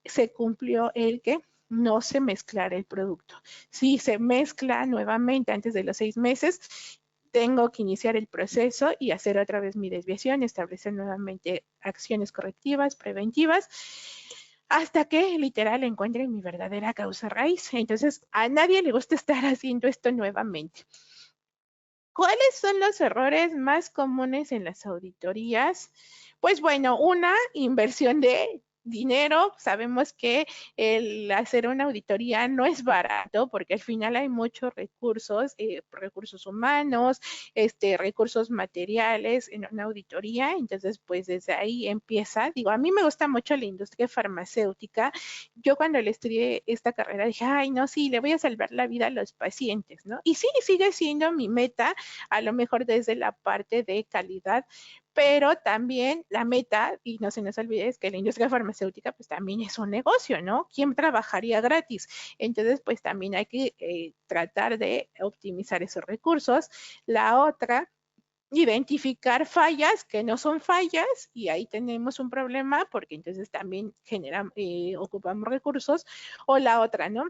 Speaker 2: se cumplió el que no se mezclara el producto. Si se mezcla nuevamente antes de los 6 meses, tengo que iniciar el proceso y hacer otra vez mi desviación, establecer nuevamente acciones correctivas, preventivas, hasta que literal encuentre mi verdadera causa raíz. Entonces, a nadie le gusta estar haciendo esto nuevamente. ¿Cuáles son los errores más comunes en las auditorías? Pues bueno, una inversión de dinero, sabemos que el hacer una auditoría no es barato porque al final hay muchos recursos, recursos humanos, recursos materiales en una auditoría, entonces pues desde ahí empieza, digo, a mí me gusta mucho la industria farmacéutica, yo cuando le estudié esta carrera dije, ay no, sí, le voy a salvar la vida a los pacientes, ¿no? Y sí, sigue siendo mi meta, a lo mejor desde la parte de calidad, pero también la meta, y no se nos olvide, es que la industria farmacéutica pues también es un negocio, ¿no? ¿Quién trabajaría gratis? Entonces pues también hay que tratar de optimizar esos recursos. La otra, identificar fallas que no son fallas y ahí tenemos un problema porque entonces también ocupamos recursos. O la otra, ¿no?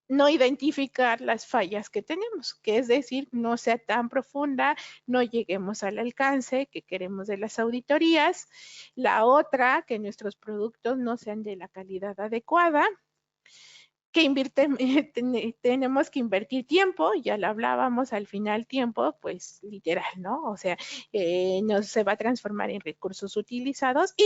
Speaker 2: No identificar las fallas que tenemos, que es decir, no sea tan profunda, no lleguemos al alcance que queremos de las auditorías. La otra, que nuestros productos no sean de la calidad adecuada, que tenemos que invertir tiempo, ya lo hablábamos, al final tiempo, pues literal, ¿no? O sea, no se va a transformar en recursos utilizados y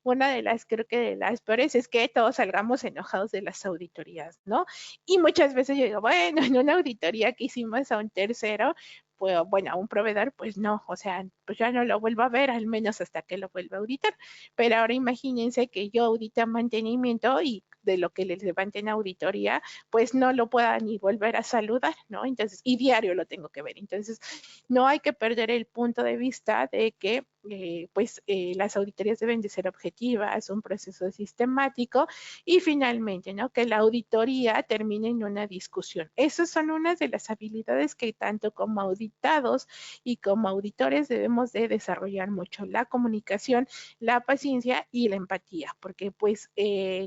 Speaker 2: una de las, creo que de las peores es que todos salgamos enojados de las auditorías, ¿no? Y muchas veces yo digo, bueno, en una auditoría que hicimos a un tercero, pues bueno, a un proveedor, pues no, o sea, pues ya no lo vuelvo a ver, al menos hasta que lo vuelva a auditar. Pero ahora imagínense que yo audita mantenimiento y de lo que les levanten auditoría, pues no lo pueda ni volver a saludar, ¿no? Entonces, y diario lo tengo que ver. Entonces, no hay que perder el punto de vista de que las auditorías deben de ser objetivas, un proceso sistemático y finalmente, ¿no? Que la auditoría termine en una discusión. Esas son unas de las habilidades que tanto como auditados y como auditores debemos de desarrollar mucho, la comunicación, la paciencia y la empatía, porque pues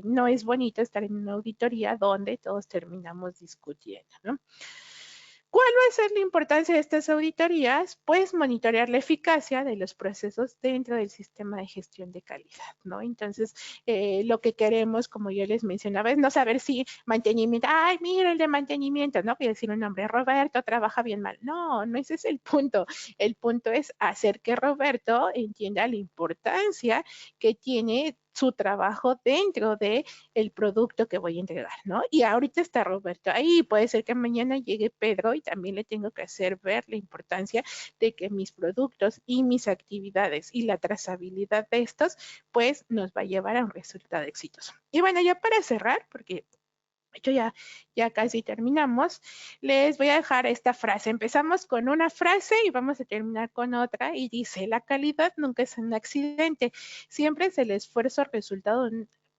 Speaker 2: no es bonito estar en una auditoría donde todos terminamos discutiendo, ¿no? ¿Cuál va a ser la importancia de estas auditorías? Pues monitorear la eficacia de los procesos dentro del sistema de gestión de calidad, ¿no? Entonces, lo que queremos, como yo les mencionaba, es no saber si mantenimiento, ay, mira el de mantenimiento, ¿no? Quiero decir un nombre, Roberto, trabaja bien mal. No, no ese es el punto. El punto es hacer que Roberto entienda la importancia que tiene su trabajo dentro de el producto que voy a entregar, ¿no? Y ahorita está Roberto ahí, puede ser que mañana llegue Pedro y también le tengo que hacer ver la importancia de que mis productos y mis actividades y la trazabilidad de estos, pues nos va a llevar a un resultado exitoso. Y bueno, ya para cerrar, porque hecho ya casi terminamos, les voy a dejar esta frase. Empezamos con una frase y vamos a terminar con otra y dice, la calidad nunca es un accidente, siempre es el esfuerzo resultado,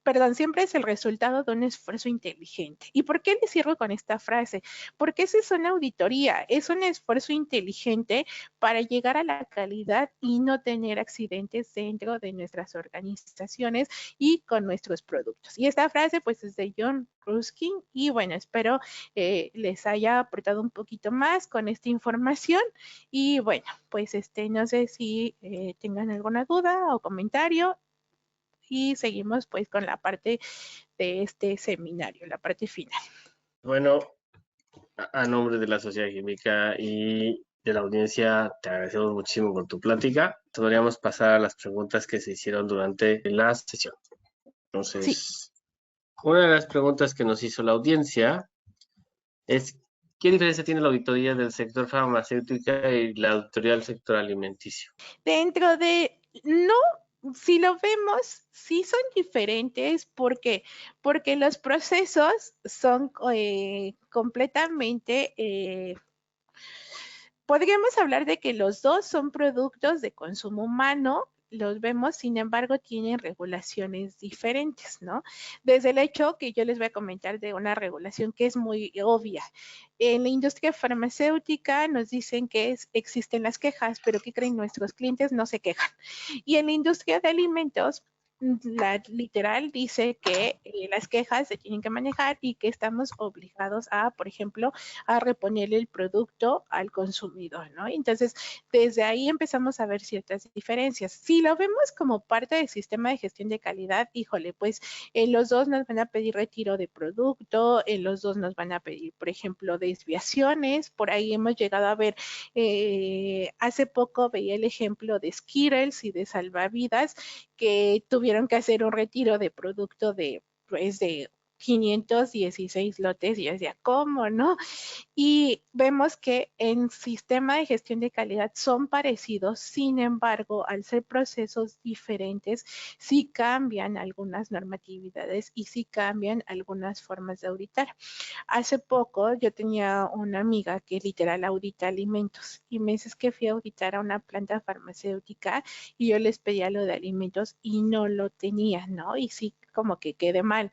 Speaker 2: perdón, siempre es el resultado de un esfuerzo inteligente. ¿Y por qué les cierro con esta frase? Porque esa es una auditoría, es un esfuerzo inteligente para llegar a la calidad y no tener accidentes dentro de nuestras organizaciones y con nuestros productos. Y esta frase pues es de John Ruskin y bueno, espero les haya aportado un poquito más con esta información y bueno, pues no sé si tengan alguna duda o comentario y seguimos pues con la parte de este seminario, la parte final.
Speaker 1: Bueno, a nombre de la Sociedad Química y de la audiencia, te agradecemos muchísimo por tu plática. Podríamos pasar a las preguntas que se hicieron durante la sesión. Entonces, sí. Una de las preguntas que nos hizo la audiencia es, ¿qué diferencia tiene la auditoría del sector farmacéutico y la auditoría del sector alimenticio?
Speaker 2: Dentro de, no, si lo vemos, sí son diferentes. ¿Por qué? Porque los procesos son completamente, podríamos hablar de que los dos son productos de consumo humano, los vemos, sin embargo, tienen regulaciones diferentes, ¿no? Desde el hecho que yo les voy a comentar de una regulación que es muy obvia. En la industria farmacéutica nos dicen que existen las quejas, pero ¿qué creen? Nuestros clientes no se quejan. Y en la industria de alimentos, la literal dice que las quejas se tienen que manejar y que estamos obligados a, por ejemplo, a reponerle el producto al consumidor, ¿no? Entonces, desde ahí empezamos a ver ciertas diferencias. Si lo vemos como parte del sistema de gestión de calidad, híjole, pues en los dos nos van a pedir retiro de producto, en los dos nos van a pedir, por ejemplo, desviaciones. Por ahí hemos llegado a ver, hace poco veía el ejemplo de Skittles y de Salvavidas, que tuvieron que hacer un retiro de producto de, pues, de 516 lotes, y yo decía, ¿cómo no? Y vemos que en sistema de gestión de calidad son parecidos, sin embargo, al ser procesos diferentes, sí cambian algunas normatividades y sí cambian algunas formas de auditar. Hace poco yo tenía una amiga que literal audita alimentos y me dice que fui a auditar a una planta farmacéutica y yo les pedía lo de alimentos y no lo tenía, ¿no? Y sí, como que quedé mal.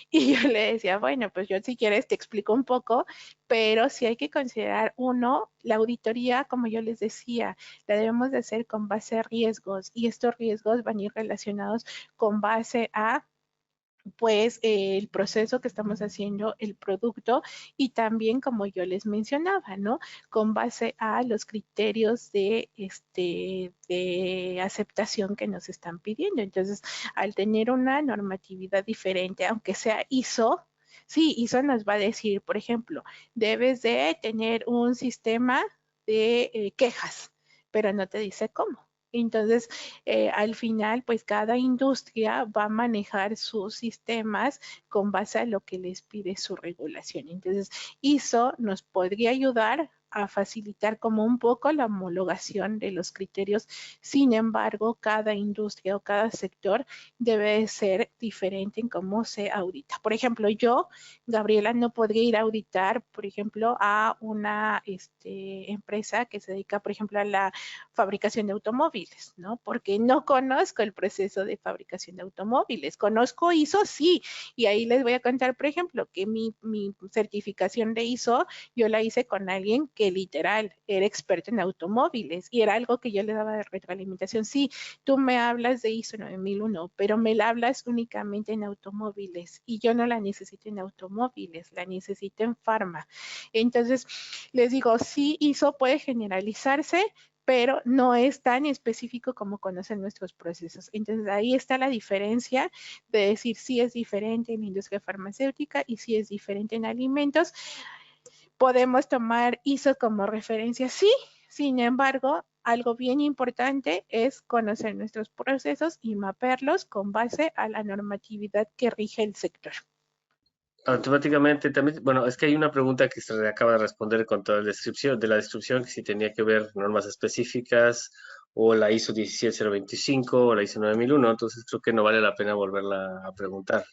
Speaker 2: Y yo le decía, bueno, pues yo si quieres te explico un poco, pero sí hay que considerar, uno, la auditoría, como yo les decía, la debemos de hacer con base a riesgos y estos riesgos van a ir relacionados con base a pues el proceso que estamos haciendo, el producto y también como yo les mencionaba, ¿no? Con base a los criterios de aceptación que nos están pidiendo. Entonces, al tener una normatividad diferente, aunque sea ISO, sí, ISO nos va a decir, por ejemplo, debes de tener un sistema de quejas, pero no te dice cómo. Entonces, al final, pues cada industria va a manejar sus sistemas con base a lo que les pide su regulación. Entonces, ISO nos podría ayudar a facilitar como un poco la homologación de los criterios. Sin embargo, cada industria o cada sector debe ser diferente en cómo se audita. Por ejemplo, yo, Gabriela, no podría ir a auditar, por ejemplo, a una empresa que se dedica, por ejemplo, a la fabricación de automóviles, ¿no? Porque no conozco el proceso de fabricación de automóviles. Conozco ISO, sí, y ahí les voy a contar, por ejemplo, que mi certificación de ISO yo la hice con alguien que literal era experto en automóviles y era algo que yo le daba de retroalimentación. Sí, tú me hablas de ISO 9001, pero me la hablas únicamente en automóviles y yo no la necesito en automóviles, la necesito en farma. Entonces, les digo, sí, ISO puede generalizarse, pero no es tan específico como conocen nuestros procesos. Entonces, ahí está la diferencia de decir si es diferente en la industria farmacéutica y si es diferente en alimentos. Podemos tomar ISO como referencia, sí, sin embargo, algo bien importante es conocer nuestros procesos y mapearlos con base a la normatividad que rige el sector.
Speaker 1: Automáticamente también, bueno, es que hay una pregunta que se acaba de responder con toda la descripción de la descripción, que si tenía que ver normas específicas o la ISO 17025 o la ISO 9001, entonces creo que no vale la pena volverla a preguntar.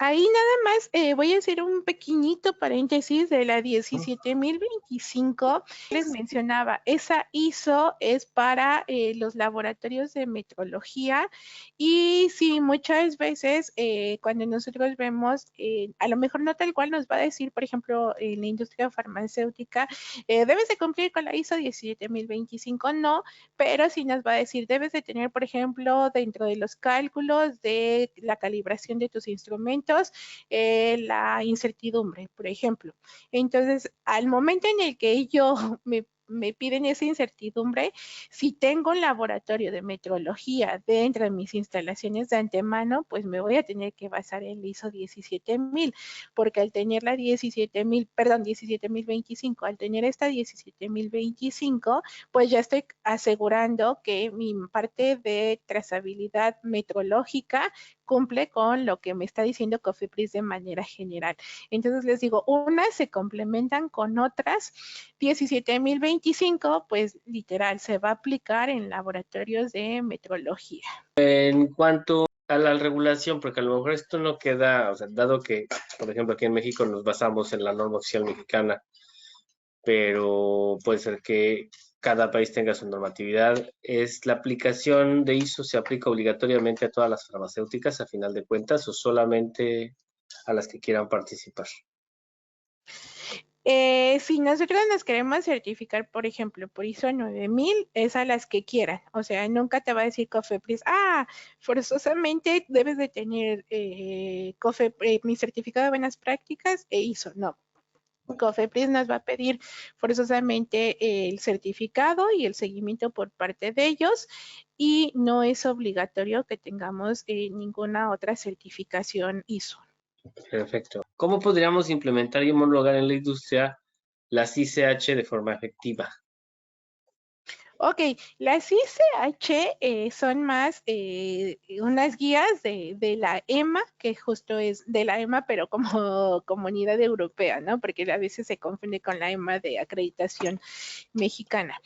Speaker 2: Ahí nada más voy a hacer un pequeñito paréntesis de la 17025. Les mencionaba, esa ISO es para los laboratorios de metrología y sí, muchas veces cuando nosotros vemos, a lo mejor no tal cual nos va a decir, por ejemplo, en la industria farmacéutica, debes de cumplir con la ISO 17025, no, pero sí nos va a decir, debes de tener, por ejemplo, dentro de los cálculos de la calibración de tus instrumentos, la incertidumbre, por ejemplo. Entonces, al momento en el que yo me piden esa incertidumbre, si tengo un laboratorio de metrología dentro de mis instalaciones de antemano, pues me voy a tener que basar en el ISO 17000, porque al tener la 17025, al tener esta 17025, pues ya estoy asegurando que mi parte de trazabilidad metrológica cumple con lo que me está diciendo Cofepris de manera general. Entonces les digo, unas se complementan con otras. 17025, pues literal, se va a aplicar en laboratorios de metrología.
Speaker 1: En cuanto a la regulación, porque a lo mejor esto no queda, o sea, dado que, por ejemplo, aquí en México nos basamos en la norma oficial mexicana, pero puede ser que cada país tenga su normatividad. ¿Es la aplicación de ISO se aplica obligatoriamente a todas las farmacéuticas a final de cuentas o solamente a las que quieran participar?
Speaker 2: Si nosotros nos queremos certificar, por ejemplo, por ISO 9000, es a las que quieran. O sea, nunca te va a decir Cofepris, forzosamente debes de tener mi certificado de buenas prácticas e ISO. No. Cofepris nos va a pedir forzosamente el certificado y el seguimiento por parte de ellos y no es obligatorio que tengamos ninguna otra certificación ISO.
Speaker 1: Perfecto. ¿Cómo podríamos implementar y homologar en la industria las ICH de forma efectiva?
Speaker 2: Ok, las ICH son más unas guías de la EMA, que justo es de la EMA, pero como comunidad europea, ¿no? Porque a veces se confunde con la EMA de acreditación mexicana.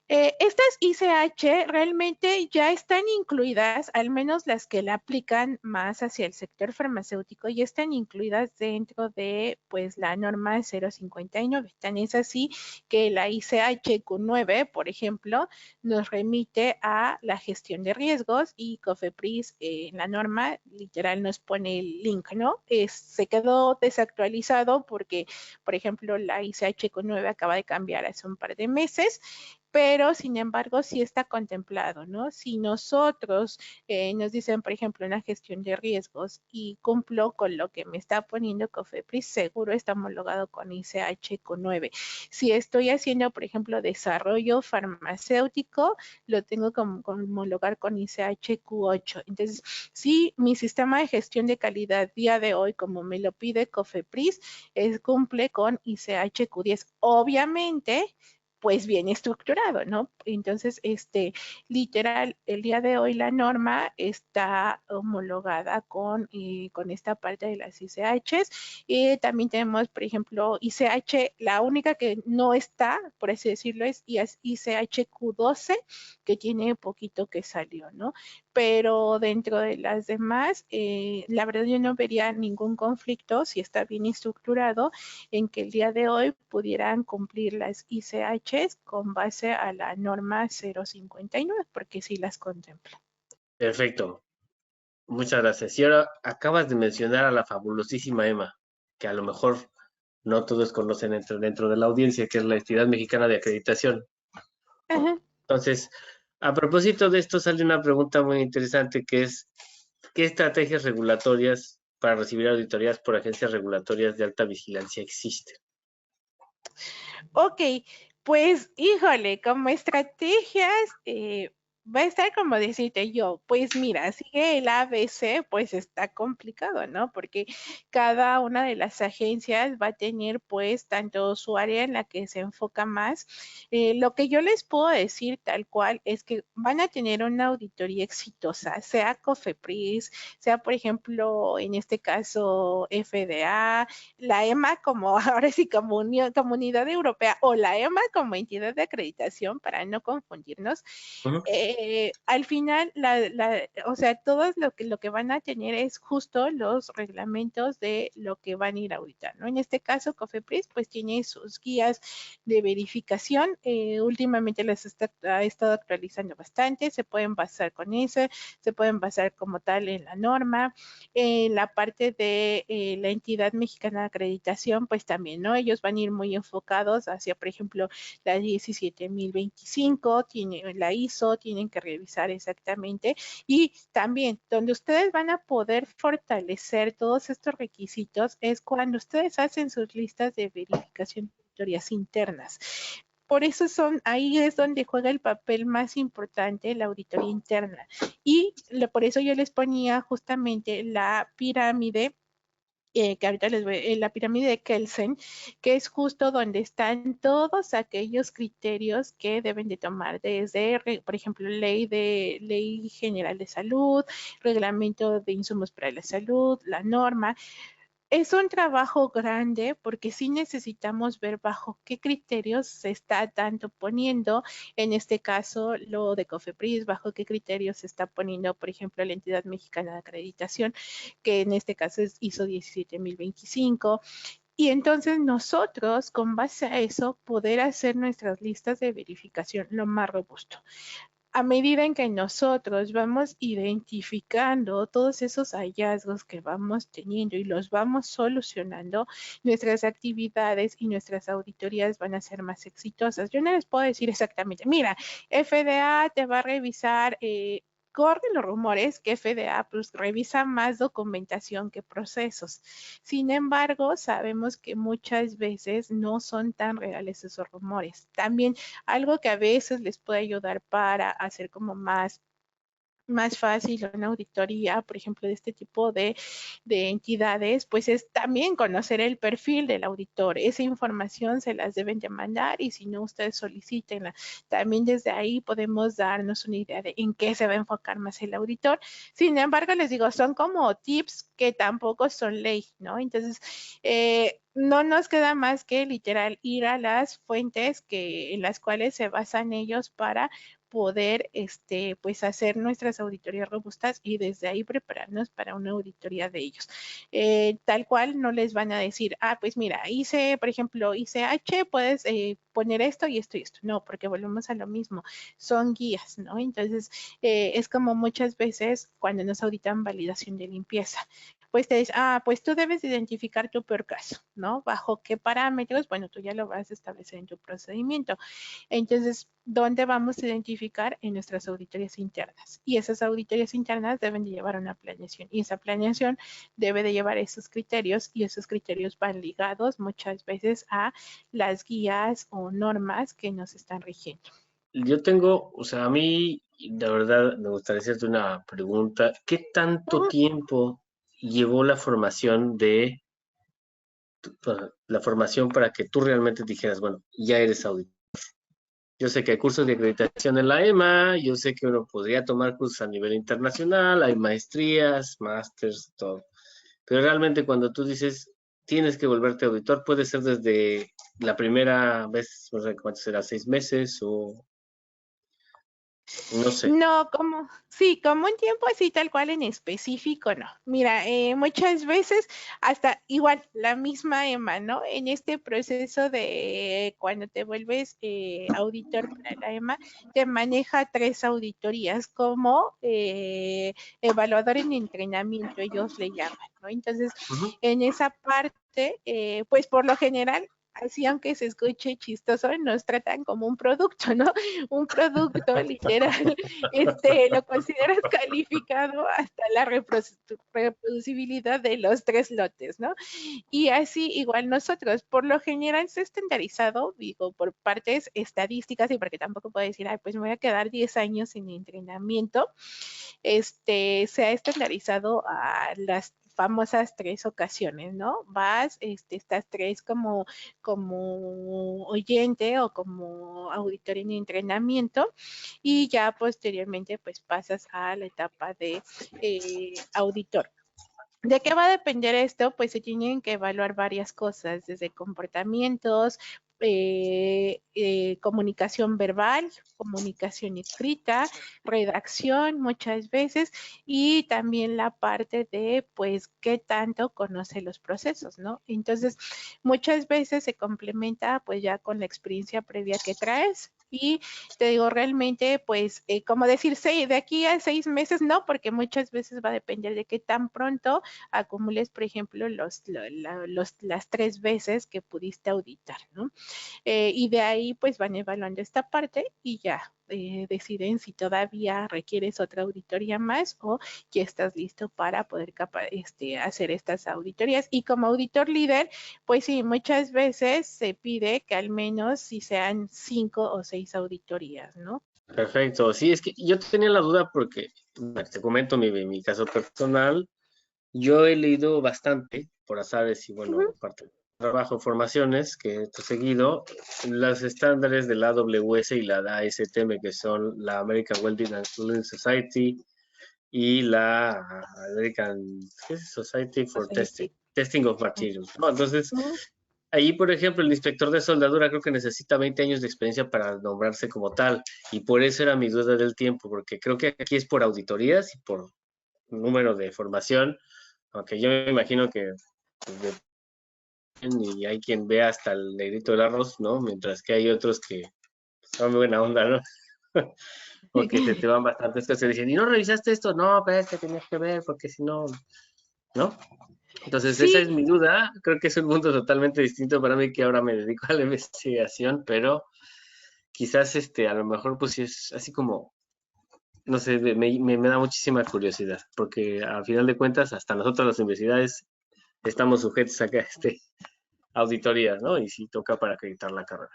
Speaker 2: Estas ICH realmente ya están incluidas, al menos las que la aplican más hacia el sector farmacéutico, y están incluidas dentro de pues la norma 059. Tan es así que la ICH Q9, por ejemplo, nos remite a la gestión de riesgos y COFEPRIS en la norma literal nos pone el link, ¿no? Se quedó desactualizado porque, por ejemplo, la ICH Q9 acaba de cambiar hace un par de meses, pero sin embargo sí está contemplado, ¿no? Si nosotros nos dicen, por ejemplo, una gestión de riesgos y cumplo con lo que me está poniendo COFEPRIS, seguro está homologado con ICH Q9. Si estoy haciendo, por ejemplo, desarrollo farmacéutico, lo tengo como homologar con ICH Q8. Entonces, si mi sistema de gestión de calidad día de hoy, como me lo pide COFEPRIS, cumple con ICH Q10. Obviamente, pues bien estructurado, ¿no? Entonces, literal, el día de hoy la norma está homologada con esta parte de las ICHs. Y también tenemos, por ejemplo, ICH, la única que no está, por así decirlo, es ICH Q12, que tiene poquito que salió, ¿no? Pero dentro de las demás, la verdad yo no vería ningún conflicto si está bien estructurado en que el día de hoy pudieran cumplir las ICHs con base a la norma 059, porque sí las contempla.
Speaker 1: Perfecto, muchas gracias. Y ahora acabas de mencionar a la fabulosísima Emma, que a lo mejor no todos conocen dentro de la audiencia, que es la Entidad Mexicana de Acreditación.
Speaker 2: Ajá.
Speaker 1: Entonces, a propósito de esto, sale una pregunta muy interesante que es, ¿qué estrategias regulatorias para recibir auditorías por agencias regulatorias de alta vigilancia existen?
Speaker 2: Ok, pues híjole, como estrategias, va a estar como decirte yo, pues mira, sigue el ABC, pues está complicado, ¿no? Porque cada una de las agencias va a tener pues tanto su área en la que se enfoca más. Lo que yo les puedo decir tal cual es que van a tener una auditoría exitosa, sea COFEPRIS, sea por ejemplo, en este caso FDA, la EMA como ahora sí como Comunidad Europea o la EMA como entidad de acreditación para no confundirnos.
Speaker 1: Ujú.
Speaker 2: Al final, o sea, todo lo que van a tener es justo los reglamentos de lo que van a ir a auditar, ¿no? En este caso, COFEPRIS pues tiene sus guías de verificación, últimamente ha estado actualizando bastante, se pueden basar con eso, se pueden basar como tal en la norma, en la parte de la entidad mexicana de acreditación, pues también, ¿no? Ellos van a ir muy enfocados hacia, por ejemplo, la 17.025, tiene la ISO, tienen que revisar exactamente. Y también, donde ustedes van a poder fortalecer todos estos requisitos es cuando ustedes hacen sus listas de verificación de auditorías internas. Por eso ahí es donde juega el papel más importante la auditoría interna. Y por eso yo les ponía justamente la pirámide que ahorita les voy, la pirámide de Kelsen, que es justo donde están todos aquellos criterios que deben de tomar desde, por ejemplo, ley general de salud, reglamento de insumos para la salud, la norma. Es un trabajo grande porque sí necesitamos ver bajo qué criterios se está tanto poniendo, en este caso lo de COFEPRIS, bajo qué criterios se está poniendo, por ejemplo, la entidad mexicana de acreditación, que en este caso es ISO 17025. Y entonces nosotros, con base a eso, poder hacer nuestras listas de verificación lo más robusto. A medida en que nosotros vamos identificando todos esos hallazgos que vamos teniendo y los vamos solucionando, nuestras actividades y nuestras auditorías van a ser más exitosas. Yo no les puedo decir exactamente, mira, FDA te va a revisar, corren los rumores que FDA pues, revisa más documentación que procesos. Sin embargo, sabemos que muchas veces no son tan reales esos rumores. También algo que a veces les puede ayudar para hacer como más más fácil una auditoría, por ejemplo, de este tipo de entidades, pues es también conocer el perfil del auditor. Esa información se las deben de mandar y si no, ustedes solicítenla. También desde ahí podemos darnos una idea de en qué se va a enfocar más el auditor. Sin embargo, les digo, son como tips que tampoco son ley, ¿no? Entonces, no nos queda más que literal ir a las fuentes en las cuales se basan ellos para poder pues hacer nuestras auditorías robustas y desde ahí prepararnos para una auditoría de ellos. Tal cual no les van a decir, pues mira, hice, por ejemplo, hice H, puedes poner esto y esto y esto. No, porque volvemos a lo mismo, son guías, ¿no? Entonces, es como muchas veces cuando nos auditan validación de limpieza pues te dice, pues tú debes identificar tu peor caso, ¿no? ¿Bajo qué parámetros? Bueno, tú ya lo vas a establecer en tu procedimiento. Entonces, ¿dónde vamos a identificar? En nuestras auditorías internas. Y esas auditorías internas deben de llevar una planeación. Y esa planeación debe de llevar esos criterios y esos criterios van ligados muchas veces a las guías o normas que nos están rigiendo.
Speaker 1: Yo tengo, o sea, a mí, de verdad, me gustaría hacerte una pregunta. ¿Qué tanto tiempo llevó la formación para que tú realmente dijeras, bueno, ya eres auditor? Yo sé que hay cursos de acreditación en la EMA, yo sé que uno podría tomar cursos a nivel internacional, hay maestrías, másters, todo. Pero realmente cuando tú dices, tienes que volverte auditor, puede ser desde la primera vez, no sé cuánto será, 6 meses o no sé.
Speaker 2: No, como un tiempo así tal cual en específico, no. Mira, muchas veces hasta igual la misma EMA, ¿no? En este proceso de cuando te vuelves auditor para la EMA, te maneja 3 auditorías como evaluador en entrenamiento, ellos le llaman, ¿no? Entonces,
Speaker 1: Ujú.
Speaker 2: en esa parte, pues por lo general, así aunque se escuche chistoso, nos tratan como un producto, ¿no? Un producto literal, lo consideras calificado hasta la reproducibilidad de los 3 lotes, ¿no? Y así igual nosotros, por lo general se ha estandarizado, digo, por partes estadísticas y porque tampoco puedo decir, pues me voy a quedar 10 años en entrenamiento, se ha estandarizado a las famosas 3 ocasiones, ¿no? Vas, estas 3 como oyente o como auditor en entrenamiento y ya posteriormente pues pasas a la etapa de auditor. ¿De qué va a depender esto? Pues se tienen que evaluar varias cosas, desde comportamientos, comunicación verbal, comunicación escrita, redacción muchas veces y también la parte de pues qué tanto conoce los procesos, ¿no? Entonces, muchas veces se complementa pues ya con la experiencia previa que traes y te digo, realmente, pues, como decir, de aquí a 6 meses, no, porque muchas veces va a depender de qué tan pronto acumules, por ejemplo, las 3 veces que pudiste auditar, ¿no? Y de ahí, pues, van evaluando esta parte y ya deciden si todavía requieres otra auditoría más o ya estás listo para poder hacer estas auditorías. Y como auditor líder, pues sí, muchas veces se pide que al menos si sean 5 o 6 auditorías, ¿no?
Speaker 1: Perfecto. Sí, es que yo tenía la duda porque, bueno, te comento mi caso personal. Yo he leído bastante, por azares y bueno,
Speaker 2: Ujú.
Speaker 1: aparte del trabajo, formaciones que he seguido, los estándares de la AWS y la ASTM, que son la American Welding and Tooling Society y la American, ¿qué es? Society for Testing of Materials, ¿no? Entonces,
Speaker 2: Ujú.
Speaker 1: ahí, por ejemplo, el inspector de soldadura creo que necesita 20 años de experiencia para nombrarse como tal, y por eso era mi duda del tiempo, porque creo que aquí es por auditorías y por número de formación, aunque yo me imagino que pues, y hay quien ve hasta el negrito del arroz, ¿no? Mientras que hay otros que son buena onda, ¿no? Porque se te van bastantes cosas y dicen, ¿y no revisaste esto? No, pero es que tenías que ver, porque si no, ¿no? Entonces, esa
Speaker 2: Sí,
Speaker 1: es mi duda. Creo que es un mundo totalmente distinto para mí que ahora me dedico a la investigación, pero quizás a lo mejor pues sí es así como, no sé, me da muchísima curiosidad, porque a final de cuentas, hasta nosotros las universidades estamos sujetos a auditorías, ¿no? Y sí toca para acreditar la carrera.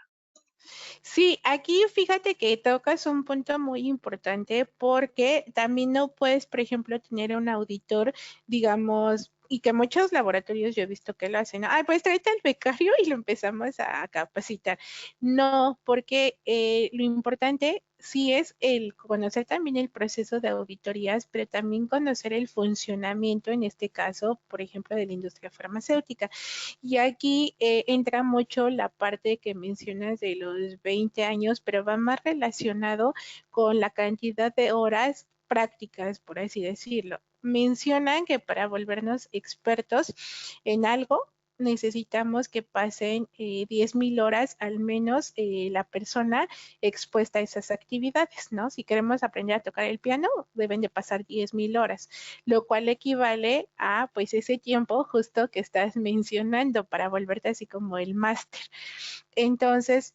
Speaker 2: Sí, aquí fíjate que tocas un punto muy importante porque también no puedes, por ejemplo, tener un auditor, digamos, y que muchos laboratorios yo he visto que lo hacen. Ay, pues tráete al becario y lo empezamos a capacitar. No, porque lo importante sí es el conocer también el proceso de auditorías, pero también conocer el funcionamiento, en este caso, por ejemplo, de la industria farmacéutica. Y aquí entra mucho la parte que mencionas de los 20 años, pero va más relacionado con la cantidad de horas prácticas, por así decirlo. Mencionan que para volvernos expertos en algo, necesitamos que pasen 10,000 horas al menos la persona expuesta a esas actividades, ¿no? Si queremos aprender a tocar el piano, deben de pasar 10,000 horas, lo cual equivale a pues ese tiempo justo que estás mencionando para volverte así como el máster. Entonces,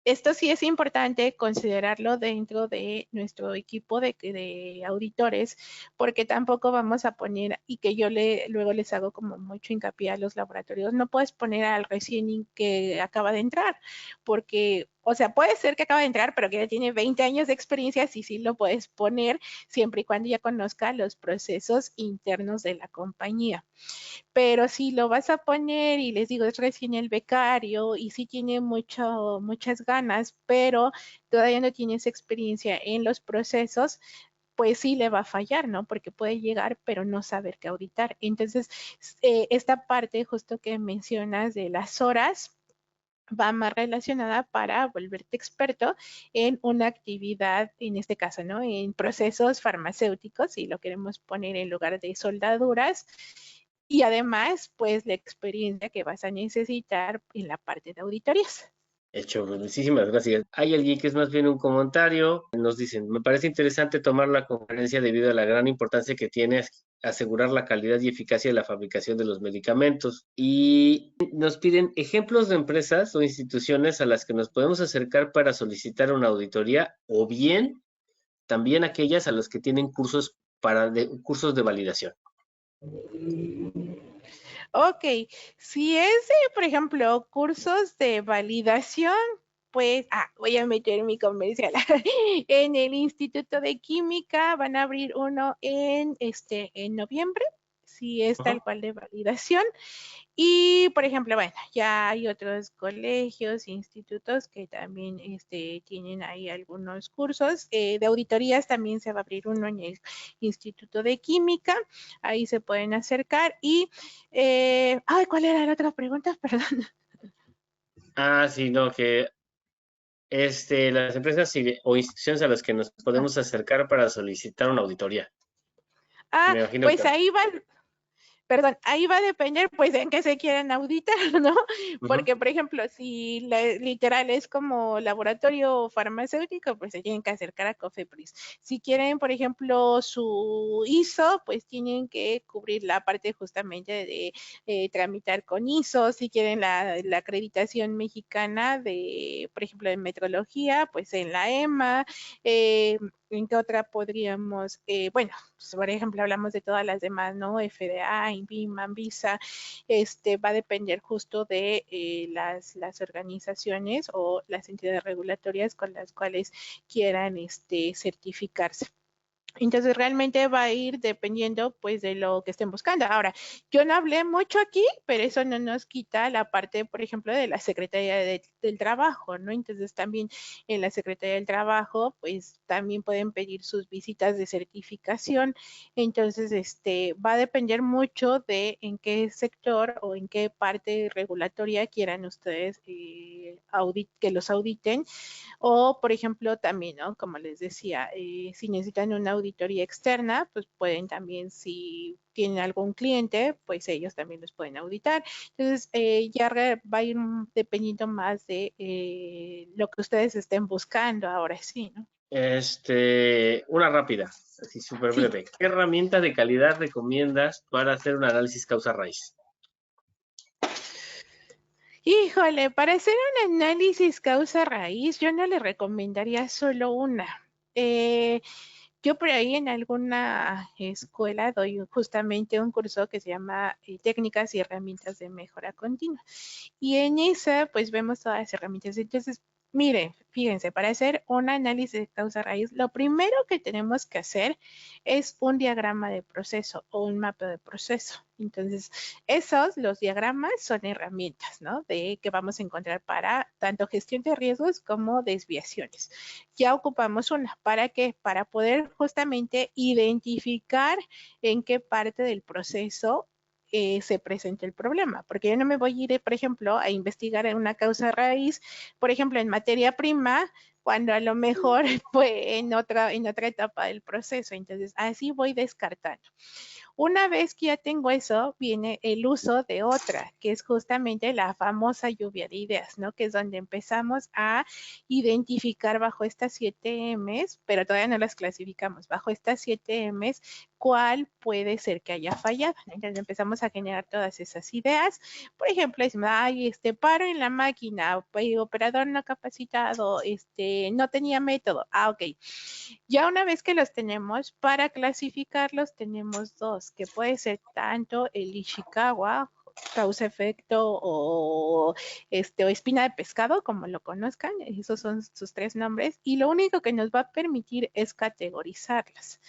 Speaker 2: esto sí es importante considerarlo dentro de nuestro equipo de auditores, porque tampoco vamos a poner, y que yo luego les hago como mucho hincapié a los laboratorios, no puedes poner al recién que acaba de entrar, porque, o sea, puede ser que acaba de entrar, pero que ya tiene 20 años de experiencia, sí lo puedes poner, siempre y cuando ya conozca los procesos internos de la compañía. Pero si lo vas a poner y les digo, es recién el becario y sí tiene muchas ganas, pero todavía no tienes experiencia en los procesos, pues sí le va a fallar, ¿no? Porque puede llegar, pero no saber qué auditar. Entonces, esta parte justo que mencionas de las horas va más relacionada para volverte experto en una actividad, en este caso, ¿no? En procesos farmacéuticos, si lo queremos poner en lugar de soldaduras, y además, pues la experiencia que vas a necesitar en la parte de auditorías.
Speaker 1: Hecho, pues, muchísimas gracias. Hay alguien que es más bien un comentario. Nos dicen, me parece interesante tomar la conferencia debido a la gran importancia que tiene asegurar la calidad y eficacia de la fabricación de los medicamentos. Y nos piden ejemplos de empresas o instituciones a las que nos podemos acercar para solicitar una auditoría o bien también aquellas a las que tienen cursos cursos de validación.
Speaker 2: Ok, si es, por ejemplo, cursos de validación, pues, voy a meter mi comercial. En el Instituto de Química van a abrir uno en noviembre, si es tal
Speaker 1: Ajá.
Speaker 2: cual de validación. Y, por ejemplo, bueno, ya hay otros colegios, institutos que también tienen ahí algunos cursos. De auditorías también se va a abrir uno en el Instituto de Química. Ahí se pueden acercar. Y, ¿cuál era la otra pregunta? Perdón.
Speaker 1: Sí, no, que las empresas o instituciones a las que nos podemos acercar para solicitar una auditoría. Me imagino
Speaker 2: Pues
Speaker 1: que.
Speaker 2: ahí va, perdón, ahí va a depender pues en qué se quieran auditar, ¿no?
Speaker 1: Ujú.
Speaker 2: Porque, por ejemplo, si literal es como laboratorio farmacéutico, pues se tienen que acercar a Cofepris. Si quieren, por ejemplo, su ISO, pues tienen que cubrir la parte justamente de tramitar con ISO. Si quieren la acreditación mexicana de, por ejemplo, de metrología, pues en la EMA. ¿En qué otra podríamos? Bueno, pues, por ejemplo, hablamos de todas las demás, ¿no? FDA, INVIMA, ANVISA, va a depender justo de las organizaciones o las entidades regulatorias con las cuales quieran certificarse. Entonces realmente va a ir dependiendo pues de lo que estén buscando. Ahora, yo no hablé mucho aquí, pero eso no nos quita la parte, por ejemplo, de la Secretaría del Trabajo, ¿no? Entonces también en la Secretaría del Trabajo pues también pueden pedir sus visitas de certificación. Entonces, va a depender mucho de en qué sector o en qué parte regulatoria quieran ustedes que los auditen o, por ejemplo, también, ¿no? Como les decía, si necesitan una auditoría externa, pues pueden también, si tienen algún cliente, pues ellos también los pueden auditar. Entonces, ya va a ir dependiendo más de lo que ustedes estén buscando ahora sí, ¿no?
Speaker 1: Una rápida, así súper
Speaker 2: Sí.
Speaker 1: breve. ¿Qué herramienta de calidad recomiendas para hacer un análisis causa-raíz?
Speaker 2: Híjole, para hacer un análisis causa-raíz, yo no le recomendaría solo una. Yo por ahí en alguna escuela doy justamente un curso que se llama Técnicas y Herramientas de Mejora Continua. Y en esa, pues vemos todas las herramientas. Entonces, miren, fíjense, para hacer un análisis de causa raíz, lo primero que tenemos que hacer es un diagrama de proceso o un mapa de proceso. Entonces, los diagramas son herramientas, ¿no? De que vamos a encontrar para tanto gestión de riesgos como desviaciones. Ya ocupamos una. ¿Para qué? Para poder justamente identificar en qué parte del proceso se presenta el problema, porque yo no me voy a ir, por ejemplo, a investigar en una causa raíz, por ejemplo, en materia prima, cuando a lo mejor fue en otra etapa del proceso. Entonces, así voy descartando. Una vez que ya tengo eso, viene el uso de otra, que es justamente la famosa lluvia de ideas, ¿no? Que es donde empezamos a identificar bajo estas 7 Ms, pero todavía no las clasificamos, bajo estas 7 Ms, cuál puede ser que haya fallado. Entonces empezamos a generar todas esas ideas. Por ejemplo, decimos, ay, paro en la máquina, operador no capacitado, no tenía método. Ah, ok. Ya una vez que los tenemos, para clasificarlos tenemos dos, que puede ser tanto el Ishikawa, causa-efecto o espina de pescado, como lo conozcan, esos son sus 3 nombres, y lo único que nos va a permitir es categorizarlas.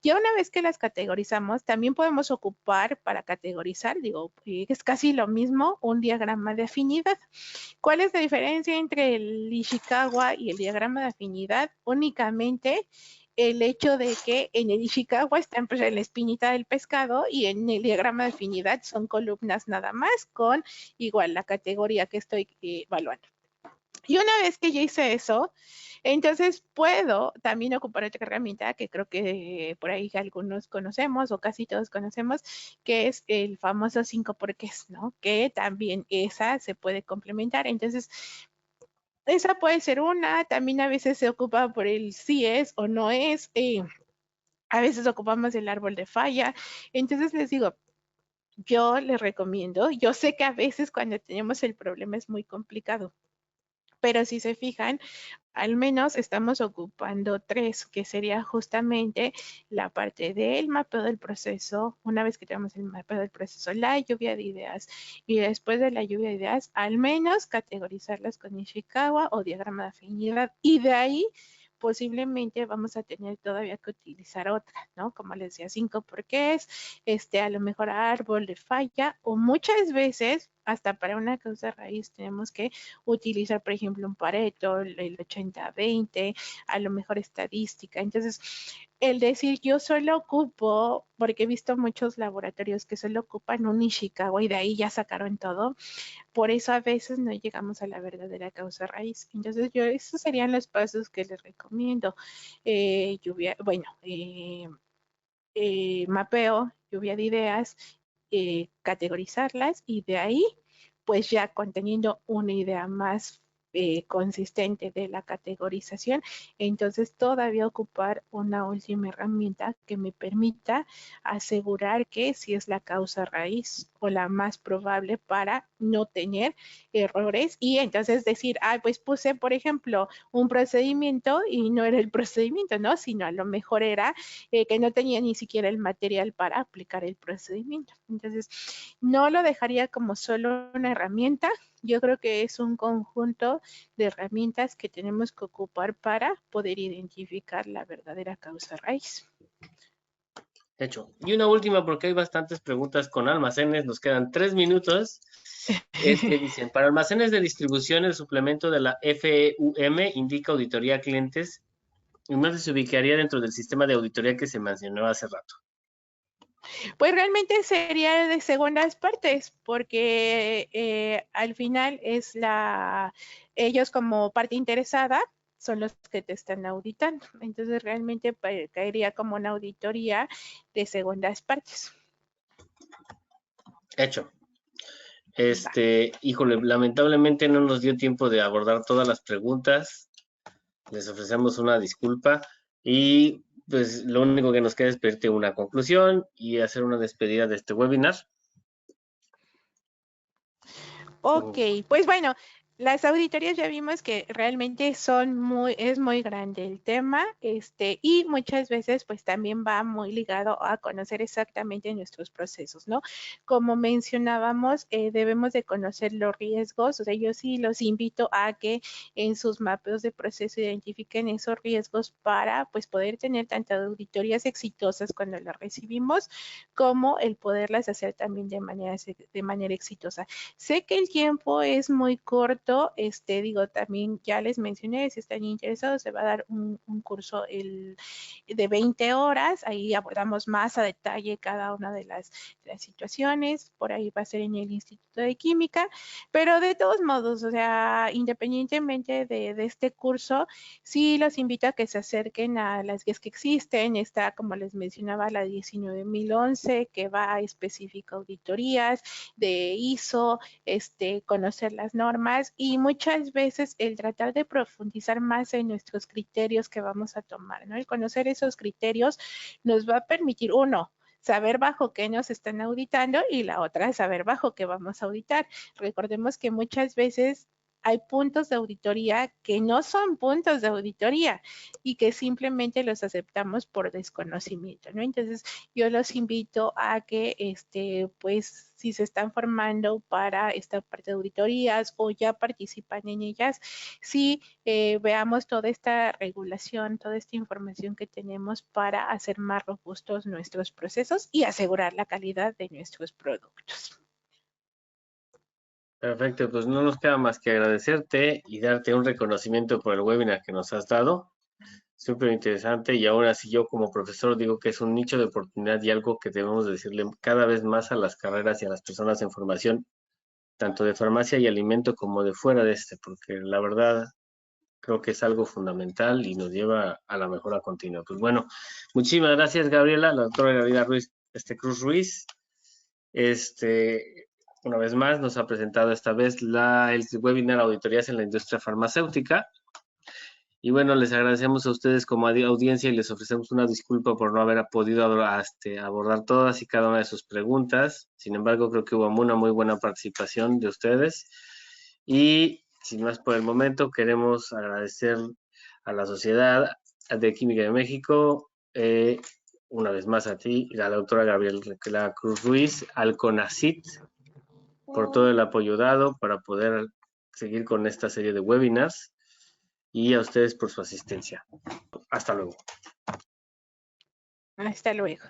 Speaker 2: Ya una vez que las categorizamos, también podemos ocupar para categorizar, es casi lo mismo, un diagrama de afinidad. ¿Cuál es la diferencia entre el Ishikawa y el diagrama de afinidad? Únicamente el hecho de que en el Ishikawa está en la espinita del pescado y en el diagrama de afinidad son columnas nada más con igual la categoría que estoy evaluando. Y una vez que ya hice eso, entonces puedo también ocupar otra herramienta que creo que por ahí algunos conocemos o casi todos conocemos, que es el famoso 5 porqués, ¿no? Que también esa se puede complementar. Entonces, esa puede ser una, también a veces se ocupa por el sí es o no es, a veces ocupamos el árbol de falla. Entonces les digo, yo les recomiendo, yo sé que a veces cuando tenemos el problema es muy complicado, pero si se fijan, al menos estamos ocupando 3, que sería justamente la parte del mapeo del proceso. Una vez que tenemos el mapeo del proceso, la lluvia de ideas, y después de la lluvia de ideas, al menos categorizarlas con Ishikawa o diagrama de afinidad, y de ahí posiblemente vamos a tener todavía que utilizar otra, ¿no? Como les decía, 5 porqués, a lo mejor árbol de falla, o muchas veces, hasta para una causa raíz, tenemos que utilizar, por ejemplo, un Pareto, el 80-20, a lo mejor estadística. Entonces, el decir yo solo ocupo, porque he visto muchos laboratorios que solo ocupan un Ishikawa y de ahí ya sacaron todo, por eso a veces no llegamos a la verdadera causa raíz. Entonces, esos serían los pasos que les recomiendo. Mapeo, lluvia de ideas, categorizarlas y de ahí, pues ya conteniendo una idea más consistente de la categorización, entonces todavía ocupar una última herramienta que me permita asegurar que si es la causa raíz o la más probable para no tener errores y entonces decir, pues puse, por ejemplo, un procedimiento y no era el procedimiento, ¿no? Sino a lo mejor era que no tenía ni siquiera el material para aplicar el procedimiento. Entonces, no lo dejaría como solo una herramienta, yo creo que es un conjunto de herramientas que tenemos que ocupar para poder identificar la verdadera causa raíz.
Speaker 1: Hecho. Y una última, porque hay bastantes preguntas con almacenes, nos quedan 3 minutos. Es que dicen, para almacenes de distribución, el suplemento de la FEUM indica auditoría a clientes, y no se ubicaría dentro del sistema de auditoría que se mencionó hace rato.
Speaker 2: Pues realmente sería de segundas partes, porque al final es ellos como parte interesada son los que te están auditando. Entonces realmente caería como una auditoría de segundas partes.
Speaker 1: Hecho. Híjole, lamentablemente no nos dio tiempo de abordar todas las preguntas. Les ofrecemos una disculpa y pues lo único que nos queda es pedirte una conclusión y hacer una despedida de este webinar.
Speaker 2: Ok, pues bueno, Las auditorías ya vimos que realmente es muy grande el tema, y muchas veces pues también va muy ligado a conocer exactamente nuestros procesos, ¿no? Como mencionábamos, debemos de conocer los riesgos, o sea, yo sí los invito a que en sus mapeos de proceso identifiquen esos riesgos para pues poder tener tanto auditorías exitosas cuando las recibimos, como el poderlas hacer también de manera exitosa. Sé que el tiempo es muy corto, digo, también ya les mencioné, si están interesados, se va a dar un curso de 20 horas, ahí abordamos más a detalle cada una de las situaciones, por ahí va a ser en el Instituto de Química, pero de todos modos, o sea, independientemente de este curso, sí los invito a que se acerquen a las guías que existen, está, como les mencionaba, la 19.011, que va específica a auditorías de ISO, conocer las normas y muchas veces el tratar de profundizar más en nuestros criterios que vamos a tomar, ¿no? El conocer esos criterios nos va a permitir, uno, saber bajo qué nos están auditando y la otra, saber bajo qué vamos a auditar. Recordemos que muchas veces hay puntos de auditoría que no son puntos de auditoría y que simplemente los aceptamos por desconocimiento, ¿no? Entonces, yo los invito a que, pues, si se están formando para esta parte de auditorías o ya participan en ellas, sí veamos toda esta regulación, toda esta información que tenemos para hacer más robustos nuestros procesos y asegurar la calidad de nuestros productos.
Speaker 1: Perfecto, pues no nos queda más que agradecerte y darte un reconocimiento por el webinar que nos has dado. Súper interesante y aún así yo como profesor digo que es un nicho de oportunidad y algo que debemos decirle cada vez más a las carreras y a las personas en formación, tanto de farmacia y alimento como de fuera de este, porque la verdad creo que es algo fundamental y nos lleva a la mejora continua. Pues bueno, muchísimas gracias Gabriela, la doctora Gabriela Ruiz, Cruz Ruiz. Una vez más nos ha presentado esta vez el webinar Auditorías en la Industria Farmacéutica. Y bueno, les agradecemos a ustedes como audiencia y les ofrecemos una disculpa por no haber podido abordar todas y cada una de sus preguntas. Sin embargo, creo que hubo una muy buena participación de ustedes. Y sin más por el momento, queremos agradecer a la Sociedad de Química de México, una vez más a ti, a la doctora Gabriela Cruz Ruiz, al CONACYT, por todo el apoyo dado para poder seguir con esta serie de webinars y a ustedes por su asistencia. Hasta luego.
Speaker 2: Hasta luego.